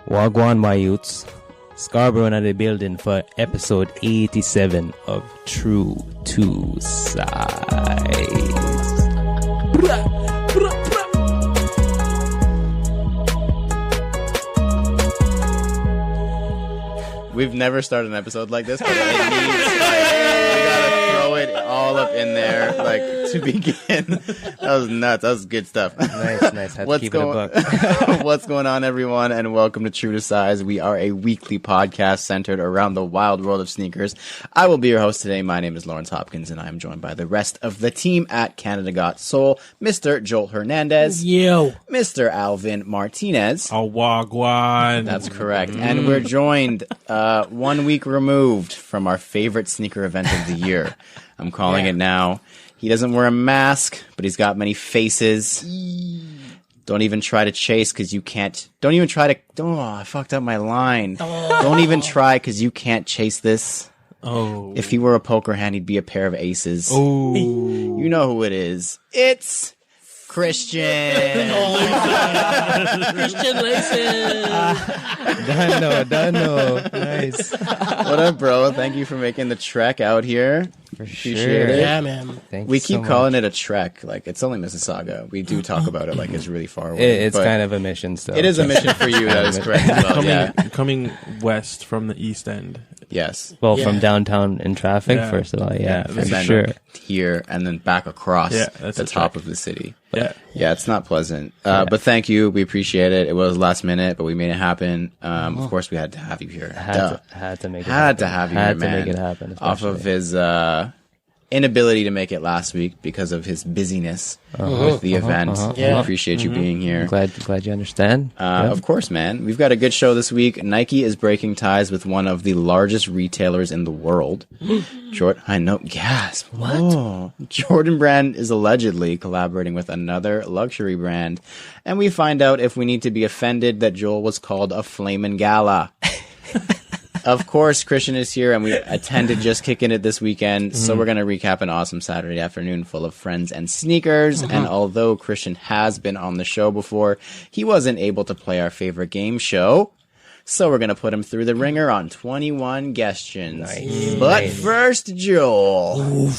Wagwan Mayutes, Scarborough and the building for episode 87 of True Two Sides. We've never started an episode like this, but it needs, we gotta throw it all up in there, to begin. That was nuts. That was good stuff. Nice. Had to keep it a buck. What's going on, everyone, and welcome to True to Size. We are a weekly podcast centered around the wild world of sneakers. I will be your host today. My name is Lawrence Hopkins, and I am joined by the rest of the team at Canada Got Soul, Mr. Joel Hernandez. Yo. Mr. Alvin Martinez. A wagwan. That's correct. And we're joined 1 week removed from our favorite sneaker event of the year. I'm calling it now. He doesn't wear a mask, but he's got many faces. Don't even try to chase because you can't. Don't even try to. Oh, I fucked up my line. Don't even try because you can't chase this. Oh. If he were a poker hand, he'd be a pair of aces. Oh. You know who it is. It's Christian. Christian Laces. Dano. Nice. What up, bro? Thank you for making the trek out here. Appreciate it. Yeah, man. We keep calling it a trek. It's only Mississauga. We do talk about it like it's really far away. It's kind of a mission still. It is a mission for you. That is correct. As well. Coming west from the east end. Yes. Well, from downtown in traffic, first of all. Yeah, for and then sure. Here and then back across the top of the city. Yeah, it's not pleasant. But thank you. We appreciate it. It was last minute, but we made it happen. Of course, we had to have you here. Had to make it happen. Had to have you here, man. Had to make it happen. Especially. Off of his inability to make it last week because of his busyness with the event. We appreciate you being here. Glad you understand. Of course, man. We've got a good show this week. Nike is breaking ties with one of the largest retailers in the world. I know. Gasp. What? Oh. Jordan Brand is allegedly collaborating with another luxury brand. And we find out if we need to be offended that Joel was called a flamin' gala. Of course, Christian is here, and we attended Jus Kickin It this weekend, so we're going to recap an awesome Saturday afternoon full of friends and sneakers, and although Christian has been on the show before, he wasn't able to play our favorite game show, so we're going to put him through the ringer on 21 Guestions. Nice. But first, Joel.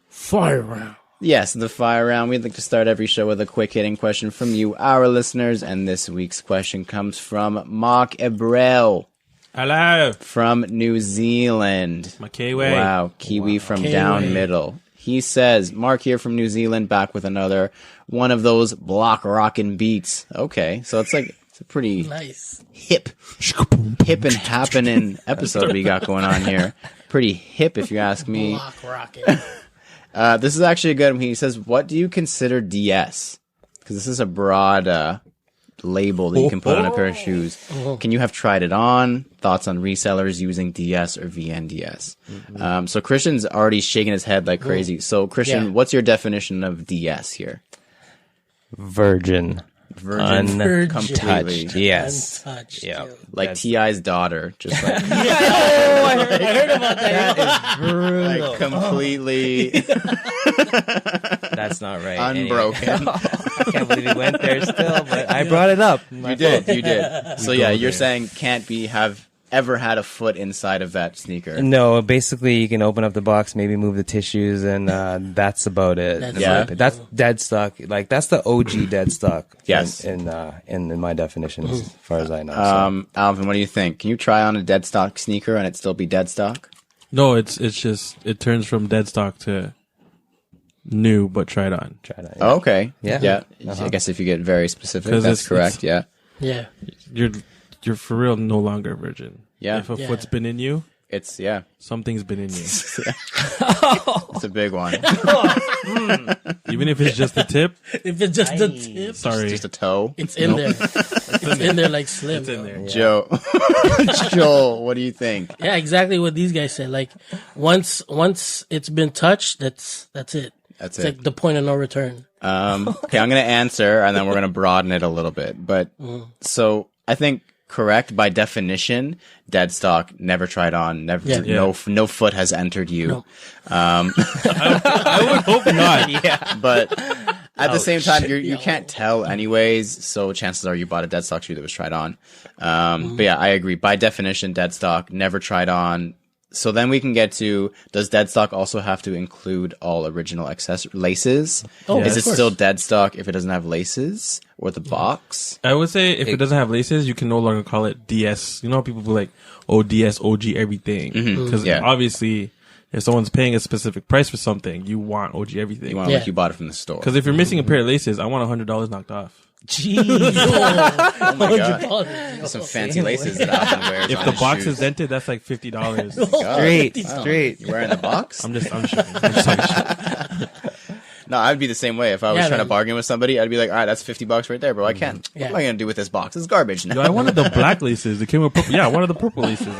Fire round. Yes, the fire round. We'd like to start every show with a quick hitting question from you, our listeners, and this week's question comes from Mark Ebrel. Hello. From New Zealand. My Kiwi. Wow, Kiwi from down middle. He says, Mark here from New Zealand, back with another one of those block rockin' beats. Okay, so it's a pretty nice, hip and happening episode we got going on here. Pretty hip, if you ask me. Block rockin'. This is actually a good one. He says, what do you consider DS? Because this is a broad label that you can put on a pair of shoes. Can you have tried it on? Thoughts on resellers using DS or VNDS? So Christian's already shaking his head like crazy. So Christian, what's your definition of DS here? Virgin. Completely. Yes. Untouched. Yeah. Like T.I.'s daughter. Just like I heard about that. That is brutal. like completely That's not right. unbroken. I can't believe he went there still, but I brought it up. You did. So yeah, you're saying can't have ever had a foot inside of that sneaker. No, basically you can open up the box, maybe move the tissues, and that's about it. That's dead stock. That's the OG dead stock. Yes. In my definition, as far as I know. Alvin, what do you think? Can you try on a dead stock sneaker and it still be dead stock? No, it's just it turns from dead stock to new, but tried on. Oh, okay. Yeah. I guess if you get very specific, that's correct. Yeah. You're for real no longer a virgin. Yeah. If a foot's been in you, It's something's been in you. It's a big one. Even if it's just the tip. If it's just the tip. Sorry. Just a toe. It's in there. It's in there like Slim. It's in there. Joe. Joel, what do you think? Yeah, exactly what these guys said. Once it's been touched, that's it. That's it's it. like the point of no return. Okay, I'm going to answer and then we're going to broaden it a little bit. But so I think correct by definition, dead stock, never tried on, no foot has entered you. No. I would hope not. Yeah, but At the same time, you can't tell anyways, so chances are you bought a dead stock shoe that was tried on. But yeah, I agree. By definition, dead stock, never tried on. So then we can get to, does dead stock also have to include all original laces? Oh, Is of it course. still dead stock if it doesn't have laces or the box? I would say if it doesn't have laces, you can no longer call it DS. You know how people be like, oh, DS, OG, everything. Because obviously, if someone's paying a specific price for something, you want OG everything. You want like you bought it from the store. Because if you're missing a pair of laces, I want $100 knocked off. Jeez. Oh my God. $100. Some fancy laces that Alvin wears. If on the his box shoes. is dented, that's like $50. Straight, straight. You wearing the box? I'm just talking shit. No, I'd be the same way. If I was trying to man. bargain with somebody, I'd be like, all right, that's $50 right there, bro. I can't. Yeah. What am I going to do with this box? It's garbage now. Yo, I wanted the black laces. They came with purple. Yeah, I wanted the purple laces.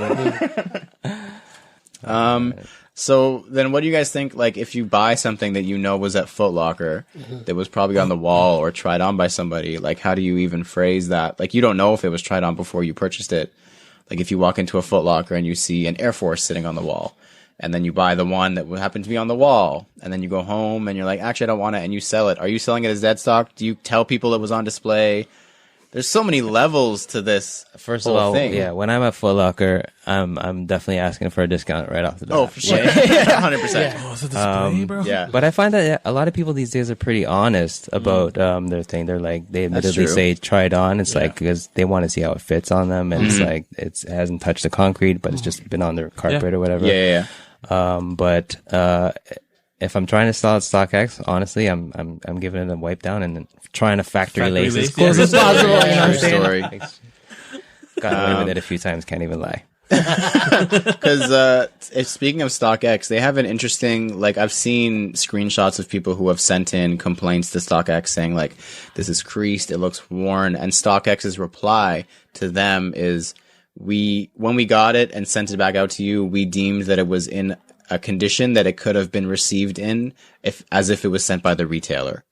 So then what do you guys think, like, if you buy something that you know was at Foot Locker that was probably on the wall or tried on by somebody, like, how do you even phrase that? Like, you don't know if it was tried on before you purchased it. Like, if you walk into a Foot Locker and you see an Air Force sitting on the wall, and then you buy the one that would happen to be on the wall, and then you go home and you're like, actually, I don't want it, and you sell it. Are you selling it as dead stock? Do you tell people it was on display? There's so many levels to this First of whole all, thing. yeah, when I'm at Foot Locker, I'm definitely asking for a discount right off the bat. Oh, for sure. 100%. Oh, is it display, bro? Yeah. But I find that a lot of people these days are pretty honest about their thing. They're like, they admittedly true. say try it on. It's like because they want to see how it fits on them, and it's like it hasn't touched the concrete, but it's just been on their carpet or whatever. Yeah. But if I'm trying to sell at StockX, honestly, I'm giving it a wipe down and trying to factory lace as close as possible. You know what I'm True saying? story. Got away with it a few times. Can't even lie. Because speaking of StockX, they have an interesting, like, I've seen screenshots of people who have sent in complaints to StockX saying, like, this is creased, it looks worn, and StockX's reply to them is, when we got it and sent it back out to you, we deemed that it was in a condition that it could have been received in as if it was sent by the retailer.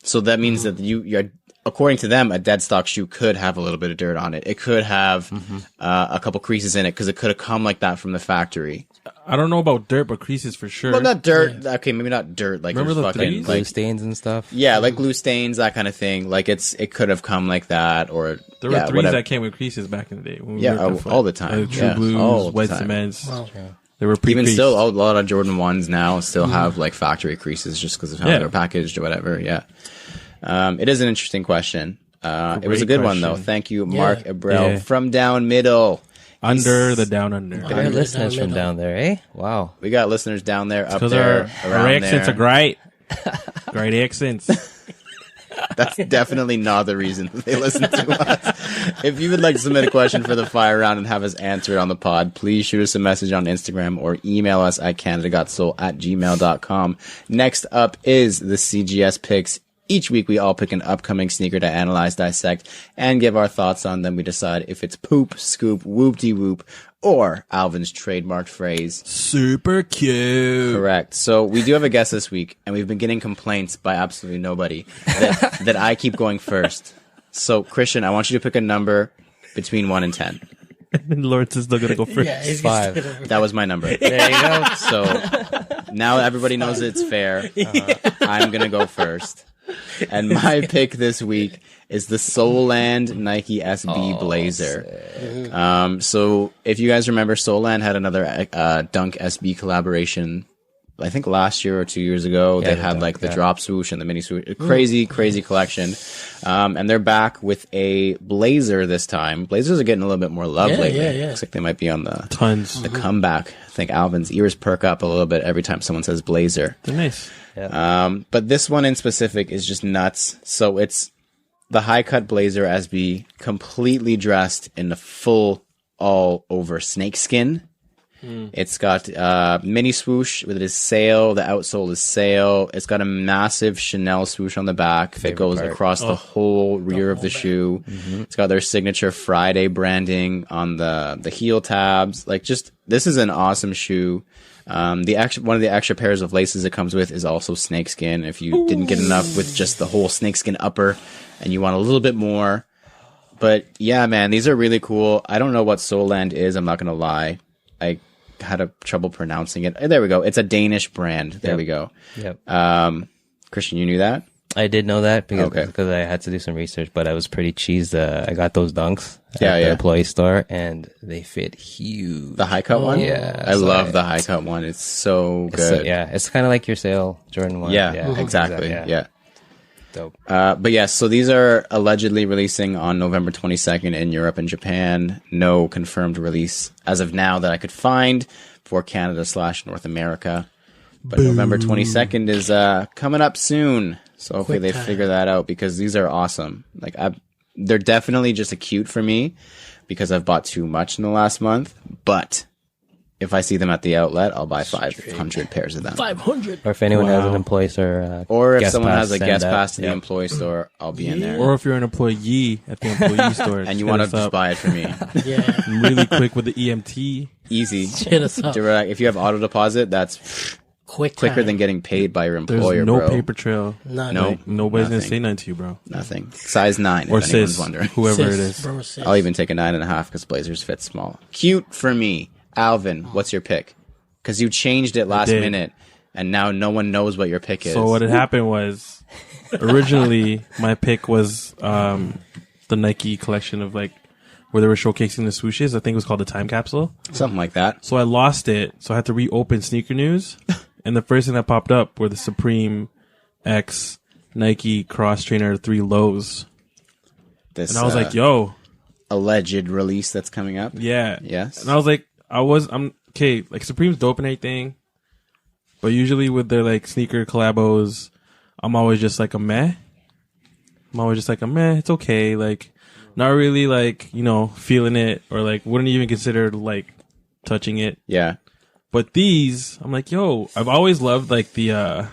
So that means that you're, according to them, a dead stock shoe could have a little bit of dirt on it. It could have a couple creases in it because it could have come like that from the factory. I don't know about dirt, but creases for sure. Well, not dirt. Yeah. Okay, maybe not dirt. Like Remember there's the fucking threes? Glue like stains and stuff. yeah, like glue stains, that kind of thing. Like it could have come like that, or There were threes whatever. that came with creases back in the day. When we Yeah, worked at Foot. all the time. True Yeah, Blues, all the White time. Cements. Wow. They were Even pre-creased. still, a lot of Jordan 1s now still have like factory creases just because of how they're packaged or whatever. Yeah. It is an interesting question. It was a good one though. question. Thank you, Mark Abreu Yeah. from down middle. Under the down under. There are listeners from down there, eh? Wow. We got listeners down there, up Because there, our around accents there. are great. Great accents. That's definitely not the reason they listen to us. If you would like to submit a question for the fire round and have us answer it on the pod, please shoot us a message on Instagram or email us at canadagotsoul@gmail.com. Next up is the CGS picks. Each week we all pick an upcoming sneaker to analyze, dissect, and give our thoughts on them. We decide if it's poop, scoop, whoop-de-whoop, or Alvin's trademarked phrase. Super cute. Correct. So we do have a guest this week, and we've been getting complaints by absolutely nobody that I keep going first. So, Christian, I want you to pick a number between 1 and 10. And Lawrence is still going to go first. Yeah, he's 5. That was my number. There you go. So now everybody knows it's fair. I'm going to go first. And my pick this week is the Soulland Nike SB Blazer. So if you guys remember, Soulland had another Dunk SB collaboration. I think last year or 2 years ago, they had like the drop swoosh and the mini swoosh. Crazy collection. And they're back with a Blazer this time. Blazers are getting a little bit more love lately. yeah. Looks like they might be on the Tons. comeback. I think Alvin's ears perk up a little bit every time someone says Blazer. They're nice. But this one in specific is just nuts. So it's the high cut Blazer SB, completely dressed in the full all over snakeskin. It's got mini swoosh with it is sail. The outsole is sail. It's got a massive Chanel swoosh on the back that goes across the whole rear of the shoe. It's got their signature Friday branding on the heel tabs. Like, just this is an awesome shoe. One of the extra pairs of laces it comes with is also snakeskin. If you didn't get enough with just the whole snakeskin upper and you want a little bit more. But yeah, man, these are really cool. I don't know what Soulland is. I'm not going to lie. I had a trouble pronouncing it. There we go. It's a Danish brand. There we go. Yep. Christian, you knew that? I did know that Okay. because I had to do some research, but I was pretty cheesed. I got those dunks at Yeah, the yeah. employee store, and they fit huge. The high cut one? Yeah, I so love the high cut one. It's so good. It's kind of like your sale Jordan one. Yeah, exactly. Yeah. Dope. But yes, so these are allegedly releasing on November 22nd in Europe and Japan. No confirmed release as of now that I could find for Canada/North America. But November 22nd is coming up soon. So hopefully they figure that out because these are awesome. Like they're definitely just a cute for me because I've bought too much in the last month. But if I see them at the outlet, I'll buy 500 pairs of them. 500. Or if anyone has an employee store, Or if guest someone pass, has a send guest that. pass to the employee store, I'll be in there. Or if you're an employee at the employee store And you hit want to us just up. buy it for me. Yeah. Really quick with the EMT. Easy. Hit us up. Direct. If you have auto deposit, that's quicker time. than getting paid by your There's employer, no bro. paper trail. None. No, Nobody's gonna nothing. say nothing to you, bro. Nothing. Size 9, Or if anyone's sis, wondering. whoever it Sis, is. bro, sis. I'll even take a 9.5 because Blazers fit small. Cute for me. Alvin, what's your pick? Because you changed it last did. minute, and now no one knows what your pick is. So what had happened was, originally my pick was the Nike collection of like where they were showcasing the swooshes. I think it was called the Time Capsule. Something like that. So I lost it. So I had to reopen Sneaker News, and the first thing that popped up were the Supreme X Nike Cross Trainer 3 lows, This and I was like, "Yo, alleged release that's coming up. yeah, Yes. And I was like, I'm okay. Like Supreme's dope and everything, but usually with their like sneaker collabos, I'm always just like a meh. It's okay. Like, not really like, feeling it or like wouldn't even consider like touching it. Yeah. But these, I'm like, yo, I've always loved like the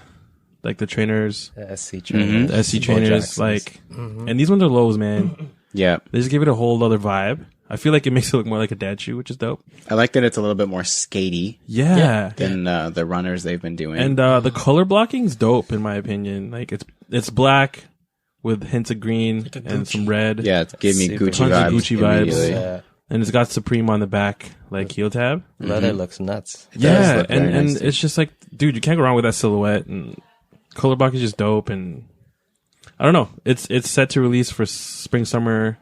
trainers, The SC trainers, the SC trainers, like, and these ones are lows, man. Yeah. They just give it a whole other vibe. I feel like it makes it look more like a dad shoe, which is dope. I like that it's a little bit more skatey Yeah. than the runners they've been doing. And the color blocking's dope in my opinion. Like it's black with hints of green and some red. yeah, it gave me Super Gucci tons of vibes. Gucci vibes. immediately. Yeah. And it's got Supreme on the back, like heel tab. Leather looks nuts. does Yeah, look very and nice, too. it's just like, dude, you can't go wrong with that silhouette. And color block is just dope. And I don't know, it's set to release for spring summer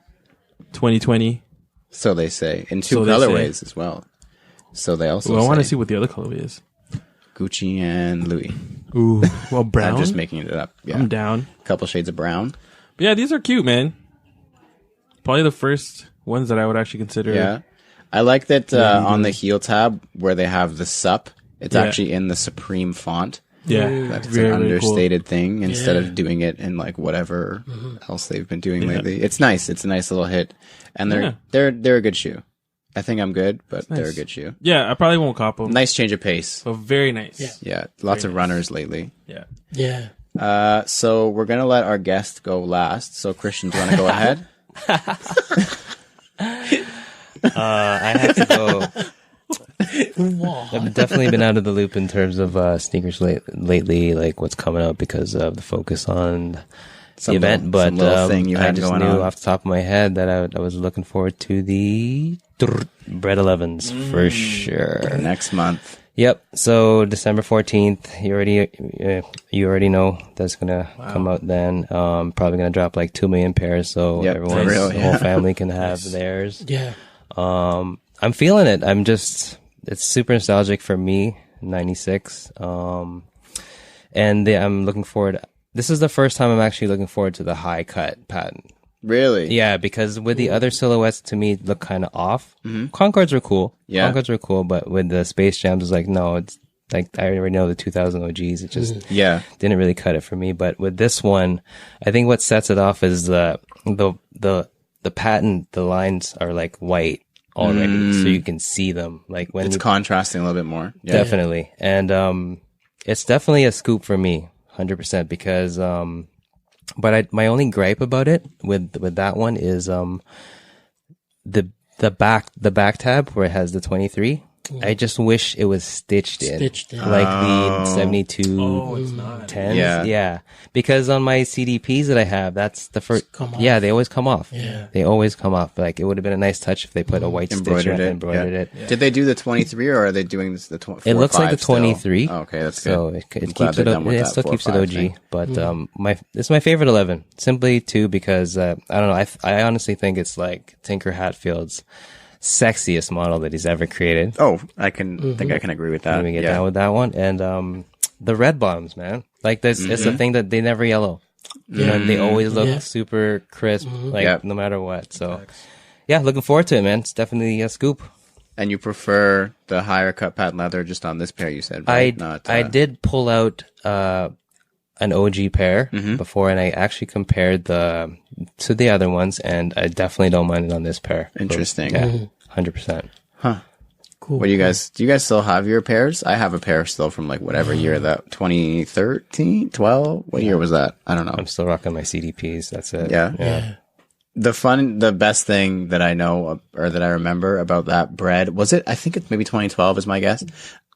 2020. So they say. In two So they colorways as well. So they also Well, I want to say see what the other color is. Gucci and Louis. Ooh, well, brown. I'm just making it up. Yeah. I'm down. A couple shades of brown. But yeah, these are cute, man. Probably the first ones that I would actually consider. Yeah. I like that on the heel tab where they have the sup, it's Yeah. actually in the Supreme font. Yeah, That's very, an very cool. understated thing instead Yeah. of doing it in like whatever else they've been doing lately. It's nice. It's a nice little hit. And they're a good shoe. I think I'm good, but they're a nice. good shoe. Yeah, I probably won't cop them. Nice change of pace. But very nice. Yeah. Yeah. Lots of runners lately. Yeah. Yeah. So we're gonna let our guest go last. So Christian, do you wanna go ahead? I have to go. I've definitely been out of the loop in terms of sneakers lately, like what's coming up because of the focus on the event. But little thing you I had just going knew on. off the top of my head that I was looking forward to the Bread 11s for sure. Next month. Yep. So December 14th, you already know that's gonna come out then. Probably gonna drop like 2 million pairs, so Yep, everyone, for real, the yeah. whole family can have theirs. Yeah. I'm feeling it. It's super nostalgic for me. 96. And I'm looking forward. This is the first time I'm actually looking forward to the high cut pattern. Really? Yeah, because with the other silhouettes to me look kind of off. Concords were cool. Yeah. Concords were cool, but with the Space Jams, it's like, no, it's like, I already know the 2000 OGs. It just Yeah. didn't really cut it for me. But with this one, I think what sets it off is the patent, the lines are like white already, so you can see them. Like when It's you, contrasting a little bit more. Yeah. definitely. And, it's definitely a scoop for me, 100%, because, but my only gripe about it with that one is, the back tab where it has the 23. I just wish it was stitched in. Like the 72 Oh, it's not. 10s. Yeah. Yeah. Because on my CDPs that I have, that's the first. Yeah, they always come off. Yeah. They always come off. Like, it would have been a nice touch if they put a white stitch and embroidered it. Yeah. Did they do the 23 or are they doing the 24? It looks like the 23. Oh, okay, that's so good. it keeps it. It still keeps it OG. thing. But it's my favorite 11. Simply too because I don't know. I honestly think it's like Tinker Hatfield's sexiest model that he's ever created. Oh, I think I can agree with that. Let me get down with that one. And the red bottoms, man. Like this, it's a thing that they never yellow. You know, they always look super crisp, like no matter what. So, yeah, looking forward to it, man. It's definitely a scoop. And you prefer the higher cut patent leather just on this pair, you said, right? I did pull out an OG pair before, and I actually compared to the other ones, and I definitely don't mind it on this pair. Interesting. Yeah, 100%. Huh. Cool. What do you guys still have your pairs? I have a pair still from like whatever year that 2013, 12. What year was that? I don't know. I'm still rocking my CDPs. That's it. Yeah. The best thing that I know or that I remember about that bread was it, I think it's maybe 2012 is my guess,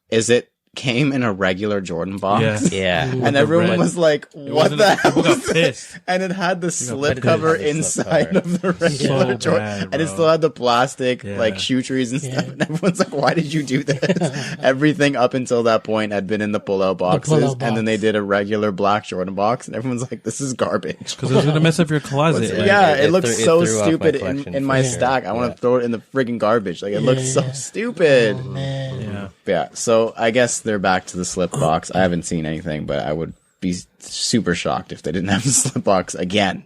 is it came in a regular Jordan box. Yeah. And everyone was like, what the hell? People got pissed. And it had the slip cover inside of the regular Jordan. And it still had the plastic, like, shoe trees and stuff. And everyone's like, why did you do this? Everything up until that point had been in the pull-out boxes. And then they did a regular black Jordan box. And everyone's like, this is garbage. Because it was going to mess up your closet. It looks so stupid in my stack. I want to throw it in the friggin' garbage. Like, it looks so stupid. Oh, man. Yeah. So I guess they're back to the slip box. I haven't seen anything, but I would be super shocked if they didn't have the slip box again.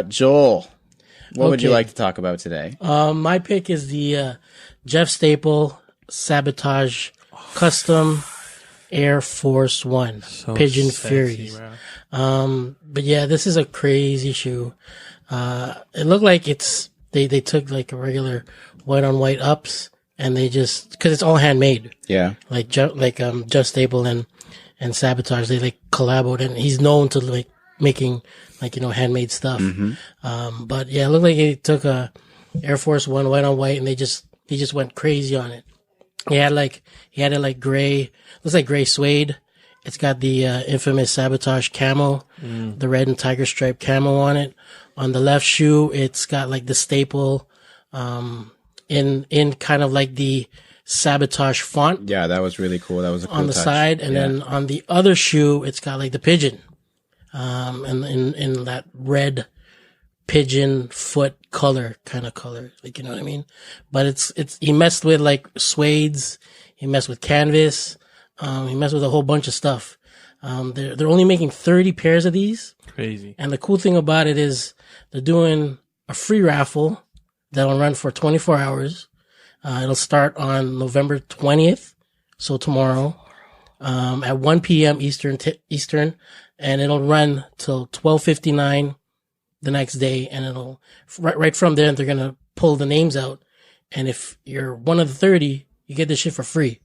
Joel, what would you like to talk about today? My pick is the Jeff Staple Sabotage Custom Air Force One Pigeon Furies. But yeah, this is a crazy shoe. It looked like they took like a regular white on white ups. And they just, cause it's all handmade. Yeah. Like Just Staple and Sabotage, they like collaboed and he's known to like making like, handmade stuff. But yeah, it looked like he took a Air Force One white on white and he just went crazy on it. He had it like gray, looks like gray suede. It's got the infamous Sabotage camo, the red and tiger stripe camo on it. On the left shoe, it's got like the Staple, in kind of like the Sabotage font. Yeah, that was really cool. That was a cool on the touch. side, and then on the other shoe, it's got like the pigeon, and in that red pigeon foot color, like, you know what I mean? But he messed with like suedes, he messed with canvas, he messed with a whole bunch of stuff. They're only making 30 pairs of these. Crazy. And the cool thing about it is they're doing a free raffle that'll run for 24 hours. It'll start on November 20th. So tomorrow, at 1 p.m. Eastern, and it'll run till 12:59 the next day. And it'll, right from there, they're going to pull the names out. And if you're one of the 30, you get this shit for free.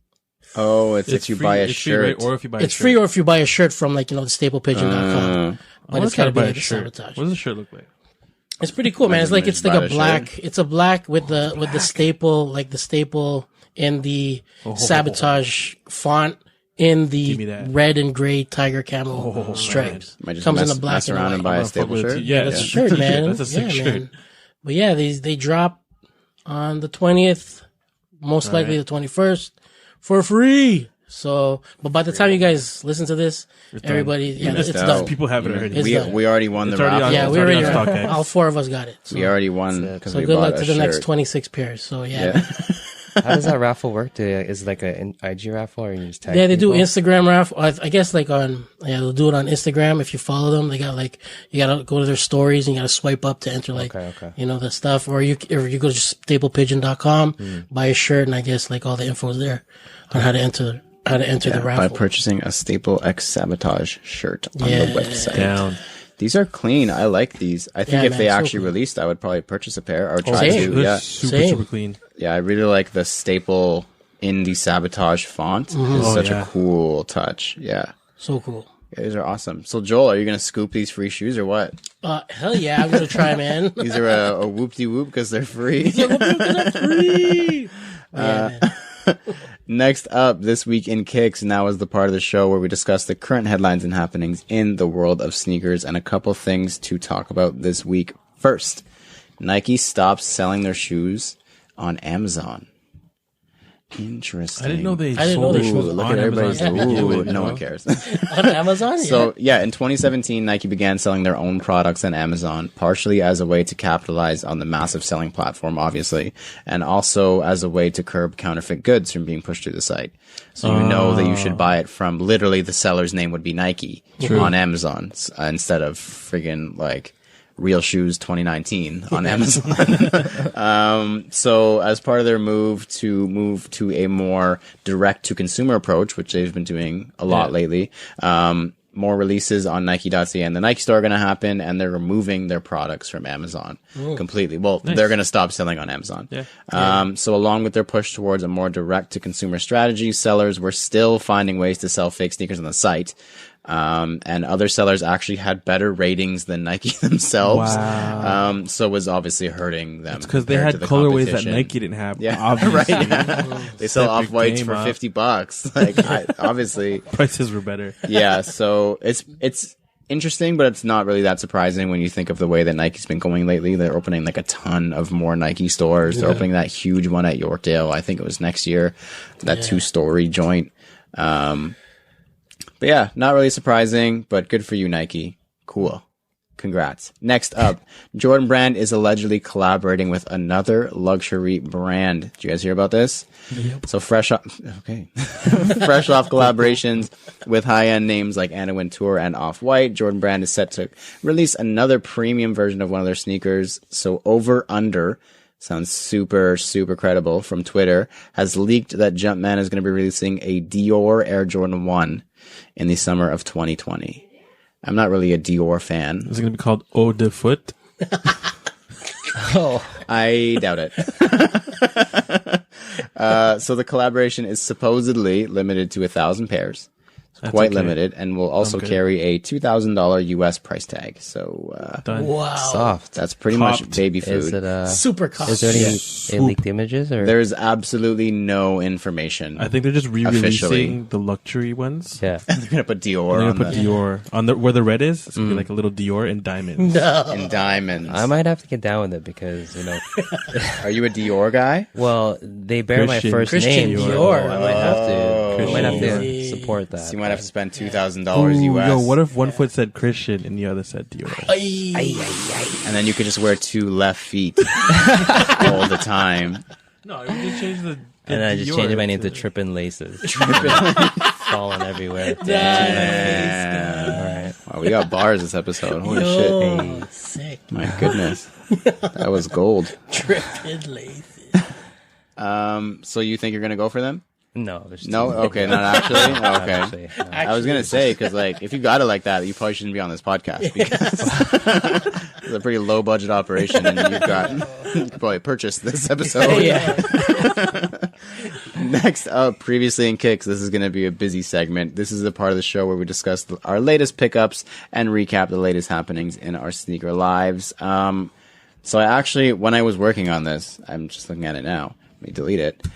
Oh, it's if you free, buy a it's shirt. Free, right? Or if you buy it's free, or if you buy a shirt from like, the staplepigeon.com. But it's got to be like a Sabotage. What does the shirt look like? It's pretty cool, man. It's like a black. It's a black with the staple, like the staple in the Sabotage font in the red and gray tiger camo stripes. Comes in the black and white. And buy a staple shirt. Yeah, that's a shirt, man. That's a sick shirt. Man. But yeah, they drop on the 20th, most likely the 21st, for free. So, but by the time you guys listen to this, everybody, it's done. People have it already. We already won the raffle. Yeah, we already all 4 of us got it. So. We already won. So good luck to the next 26 pairs. So yeah. How does that raffle work? Is it like an IG raffle, or you just tag they people? do Instagram raffle. I guess like they'll do it on Instagram. If you follow them, they got like, you gotta go to their stories and you gotta swipe up to enter like, the stuff, or you go to staplepigeon.com, buy a shirt, and I guess like all the info is there on how to enter the raffle. By purchasing a Staple X Sabotage shirt on the website. Down. These are clean. I like these. I think if they actually released, I would probably purchase a pair or try to. Yeah, super clean. Yeah, I really like the Staple in the Sabotage font. It's such a cool touch. Yeah. So cool. Yeah, these are awesome. So Joel, are you going to scoop these free shoes or what? Hell yeah, I'm going to try, man. These are a whoop-de-whoop because they're free. They're free. Yeah, man. Next up, this week in Kicks, now is the part of the show where we discuss the current headlines and happenings in the world of sneakers and a couple things to talk about this week. First, Nike stops selling their shoes on Amazon. Interesting. I didn't know they I didn't sold know their they shoes sold- Look on at everybody's. Amazon. to begin Ooh, with, you no know? one cares. On Amazon? So yeah, in 2017, Nike began selling their own products on Amazon, partially as a way to capitalize on the massive selling platform, obviously, and also as a way to curb counterfeit goods from being pushed through the site. So you know that you should buy it from literally the seller's name would be Nike on Amazon instead of friggin' like Real Shoes 2019 on Amazon. So as part of their move to a more direct to consumer approach, which they've been doing a lot lately, more releases on Nike.ca and the Nike store are going to happen, and they're removing their products from Amazon completely. Well, they're going to stop selling on Amazon. So along with their push towards a more direct to consumer strategy, sellers were still finding ways to sell fake sneakers on the site. And other sellers actually had better ratings than Nike themselves. Wow. So it was obviously hurting them. It's because they compared had to the colorways that competition. Nike didn't have. Yeah, Obviously. right. Yeah. They sell Step your off-whites game for up. $50. Like, obviously. Prices were better. Yeah, so it's interesting, but it's not really that surprising when you think of the way that Nike's been going lately. They're opening like a ton of more Nike stores. They're opening that huge one at Yorkdale. I think it was next year, that 2-story joint. But yeah, not really surprising, but good for you, Nike. Cool. Congrats. Next up, Jordan Brand is allegedly collaborating with another luxury brand. Did you guys hear about this? Yep. So fresh off collaborations with high-end names like Anna Wintour and Off-White, Jordan Brand is set to release another premium version of one of their sneakers. So Over Under, sounds super, super credible, from Twitter, has leaked that Jumpman is going to be releasing a Dior Air Jordan 1 in the summer of 2020. I'm not really a Dior fan. Is it going to be called Eau de Foot? I doubt it. So the collaboration is supposedly limited to 1,000 pairs. Quite okay. limited, and will also good. carry a $2,000 US price tag. So Done. Wow. Soft. that's pretty much Copped. baby Is food. it Super cost. Is there any leaked images or? There's absolutely no information. I think they're just re-releasing Officially. the luxury ones. Yeah. They're gonna put Dior They're on gonna put the Dior on the where the red is. It's gonna be like a little Dior in diamonds. in diamonds. I might have to get down with it because, Are you a Dior guy? well, they bear my Christian- first Christian name. so Dior. I might have to. I might have to Easy. support that. So you might have to spend $2,000 Ooh, US. yo, what if one foot said Christian and the other said Dior? And then you could just wear 2 left feet all the time. No, you can change the. And I just changed my name to Trippin Laces. Falling everywhere. Yeah. Wow, we got bars this episode. Holy shit. Oh, sick. My goodness. That was gold. Trippin' Laces. So you think you're going to go for them? No, there's No? Okay, not actually? Not Okay. actually, no. I was going to say, because like, if you got it like that, you probably shouldn't be on this podcast because it's a pretty low budget operation and you could probably purchase this episode. Next up, previously in Kicks, this is going to be a busy segment. This is the part of the show where we discuss our latest pickups and recap the latest happenings in our sneaker lives. So I actually, when I was working on this, I'm just looking at it now. Let me delete it.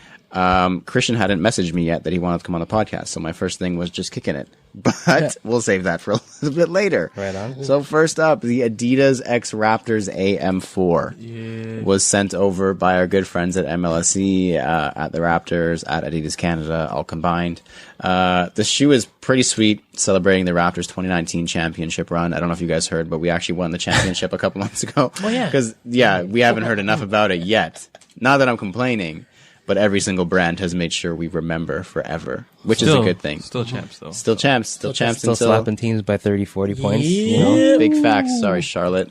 Christian hadn't messaged me yet that he wanted to come on the podcast, so my first thing was just kicking it. But we'll save that for a little bit later. Right on. So first up, the Adidas X Raptors AM4 was sent over by our good friends at MLSE, at the Raptors, at Adidas Canada, all combined. The shoe is pretty sweet, celebrating the Raptors 2019 championship run. I don't know if you guys heard, but we actually won the championship a couple months ago. Oh, yeah. Because, we haven't heard enough about it yet. Not that I'm complaining, but every single brand has made sure we remember forever, which is a good thing. Still champs though. Still champs. Still champs Still until slapping teams by 30, 40 points. You know? big facts. Sorry, Charlotte.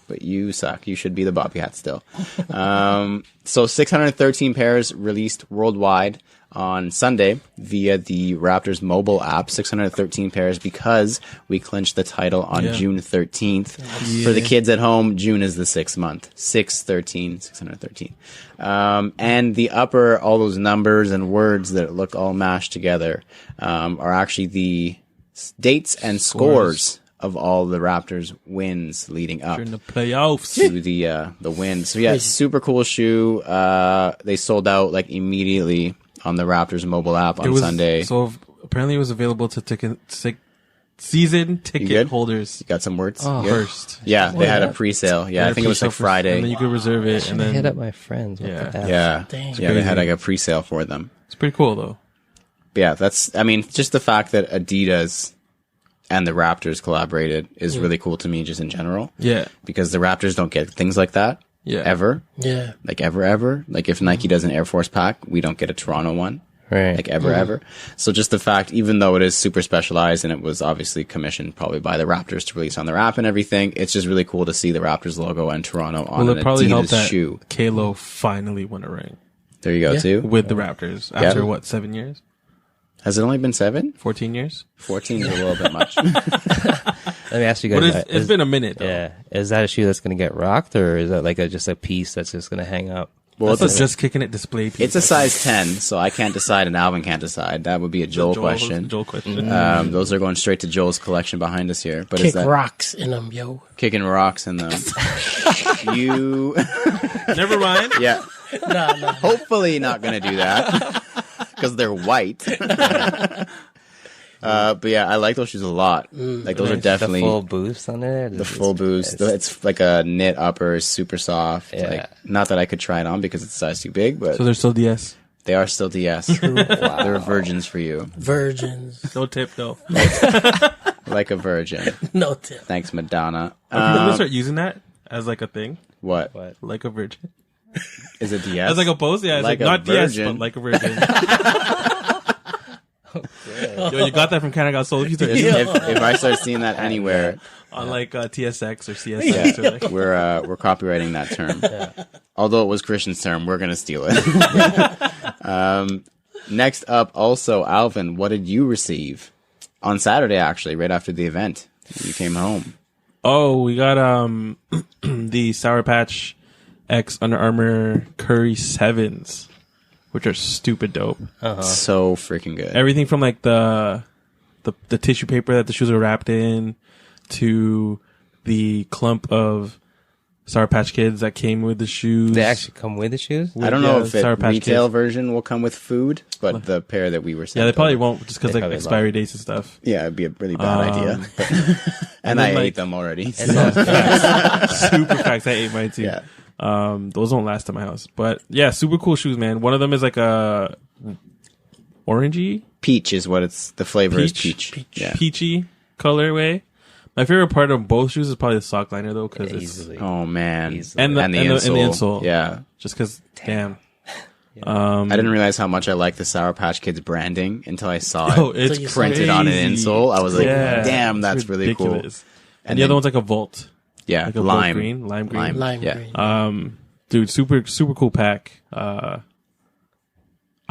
But you suck. You should be the Bobcat still. So 613 pairs released worldwide on Sunday via the Raptors mobile app. 613 pairs because we clinched the title on June 13th. For the kids at home, June is the 6th month. 613. And the upper, all those numbers and words that look all mashed together, are actually the dates and scores of all the Raptors wins leading up During the playoffs. to the win. So yeah, super cool shoe. They sold out like immediately on the Raptors mobile app on Sunday. So apparently it was available to season ticket holders. You got some words? First. Yeah, they had a pre-sale. Yeah, I think it was like Friday. And then you could reserve it. And then hit up my friends. Yeah, Dang. yeah, they had like a pre-sale for them. It's pretty cool though. But yeah, just the fact that Adidas and the Raptors collaborated is really cool to me just in general. Yeah. Because the Raptors don't get things like that. Yeah. Ever. Yeah. Like ever. Like if Nike does an Air Force pack, we don't get a Toronto one. Right. Like ever. So just the fact, even though it is super specialized and it was obviously commissioned probably by the Raptors to release on their app and everything, it's just really cool to see the Raptors logo and Toronto on an Adidas shoe. Kalo finally won a ring. There you go, too. With the Raptors. After what, 7 years? Has it only been 7? 14 years? 14 is a little bit much. Let me ask you guys. But it's been a minute, though. Yeah. Is that a shoe that's going to get rocked, or is that like just a piece that's just going to hang up? Well, That's a Just Kicking It display piece. It's a size 10, so I can't decide and Alvin can't decide. That would be a Joel question. Joel question. Those are going straight to Joel's collection behind us here. But Kick is that rocks in them, yo. kicking rocks in them? You, Never mind. yeah. No. Hopefully not going to do that because they're white. But yeah, I like those shoes a lot. Like those are definitely the full boost on it. the full boost. It's like a knit upper, super soft. Yeah. Like not that I could try it on because it's a size too big, but So they're still DS. they are still DS. They're virgins for you, Virgins. No tip, though. like a virgin. No tip. Thanks, Madonna. Are people going to start using that as like a thing? What Like a virgin. is it DS? As like a post? Yeah, it's Like like a not DS, virgin. but like a virgin. Yo, you got that from Canada Got Sold. If you start using that if I start seeing that anywhere, on like TSX or CSX or like. we're copywriting that term. Although it was Christian's term, we're gonna steal it. Next up, also Alvin, what did you receive on Saturday? Actually, right after the event, you came home. Oh, we got the Sour Patch X Under Armour Curry 7s, which are stupid dope. So freaking good. Everything from like the tissue paper that the shoes are wrapped in to the clump of Sour Patch Kids that came with the shoes. They actually come with the shoes? I don't know if Sour the Patch retail Kids. version will come with food, but the pair that we were sent Yeah, they probably over- won't just because They like probably expiry dates and stuff. Yeah, it'd be a really bad idea. And I then, like- ate them already. Super facts. I ate mine too. Yeah. Those don't last at my house. But yeah, super cool shoes, man. One of them is like a orangey, Peach is what it's. The flavor is peach. Yeah. peachy colorway. My favorite part of both shoes is probably the sock liner though, because it's Easily. Oh man. Easily. and the insole. Yeah. Just because, damn. I didn't realize how much I liked the Sour Patch Kids branding until I saw it Oh, it's So you printed on an crazy. insole. I was like, Yeah, damn, it's that's really cool. ridiculous. And the then- other one's like a Volt, Yeah, like a lime. lime green. Lime Yeah. green. Dude, super cool pack. I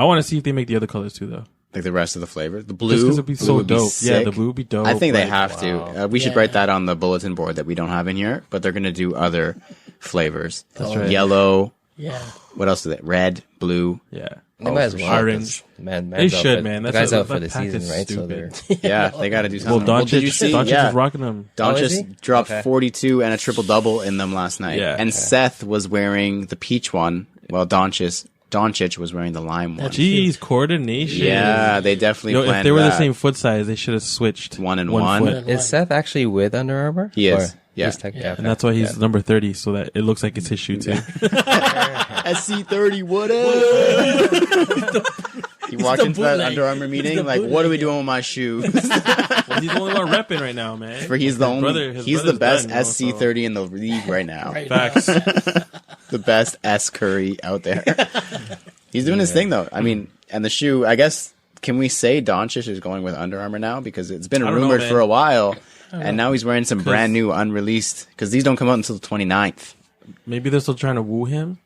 want to see if they make the other colors too, though. Like the rest of the flavor. The Just blue, because it'd be so would be dope. Yeah, sick. the blue would be dope. I think they like, have to. We should Yeah. write that on the bulletin board that we don't have in here, but they're going to do other flavors. That's right. Yellow. Yeah. What else is it? Red, blue. Yeah. They might as well. Orange. Man, They man's out should, for- man. The That's guy's out for that the pack season, is right? So stupid. they're Yeah, they got to do Well, something. Doncic, did you see? Doncic Yeah. is rocking them. Oh, is he? Doncic dropped Okay. 42 and a triple double in them last night. Yeah. And Seth was wearing the peach one, while Doncic was wearing the lime one. Jeez, coordination. Yeah, they definitely Yo, planned if they were the that. same foot size, they should have switched One and one. foot. Is Seth actually with Under Armour? He is. Or Yeah. he's tech- Yeah. And that's why he's number 30, so that it looks like it's his shoe too. SC30, what up? He walked into that bootleg. Under Armour meeting, the like, what are bootleg, we doing with my shoes? Well, he's the only one repping right now, man. For he's the only, his he's the brother's best done, SC30 in the league right now. Right. Facts. The best S Curry out there. He's doing his thing though. I mean, and the shoe, I guess, can we say Doncic is going with Under Armour now? Because it's been I don't know, rumored man. for a while. And now he's wearing some brand new unreleased, because these don't come out until the 29th. Maybe they're still trying to woo him.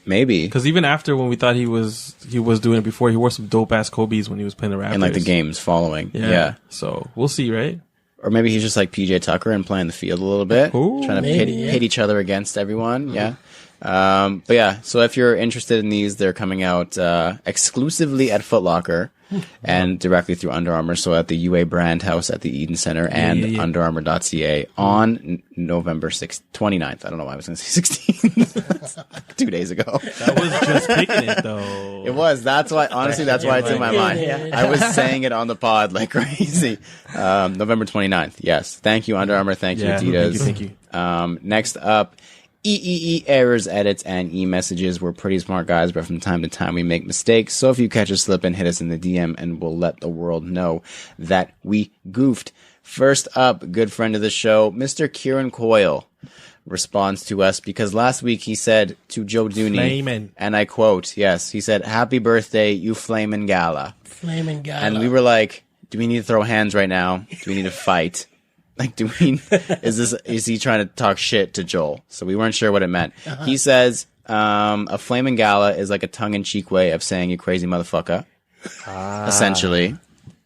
Maybe. Because even after when we thought he was doing it before, he wore some dope ass Kobe's when he was playing the Raptors. In like the games following. Yeah. So we'll see, right? Or maybe he's just like PJ Tucker and playing the field a little bit. Ooh. Trying to Maybe, pit each other against everyone. Yeah. But yeah, so if you're interested in these, they're coming out exclusively at Foot Locker. and directly through Under Armour. So at the UA Brand House at the Eden Center and underarmour.ca on November 29th. I don't know why I was going to say 16th. 2 days ago. That was Just Kickin It, though. It was. That's why, honestly, that's why it's in my mind. I was saying it on the pod like crazy. November 29th. Yes. Thank you, Under Armour. Thank you, Adidas. Thank you. Next up, errors, edits, and e-messages. We're pretty smart guys, but from time to time we make mistakes. So if you catch us slipping, hit us in the DM and we'll let the world know that we goofed. First up, good friend of the show, Mr. Kieran Coyle responds to us because last week he said to Joe Dooney, Flamin'. and I quote, yes, he said, "Happy birthday, you flamin' gala." Flaming guy. And we were like, do we need to throw hands right now? Do we need to fight? Like, is he trying to talk shit to Joel? So we weren't sure what it meant. He says, a flamin' gala is like a tongue-in-cheek way of saying you crazy motherfucker, essentially.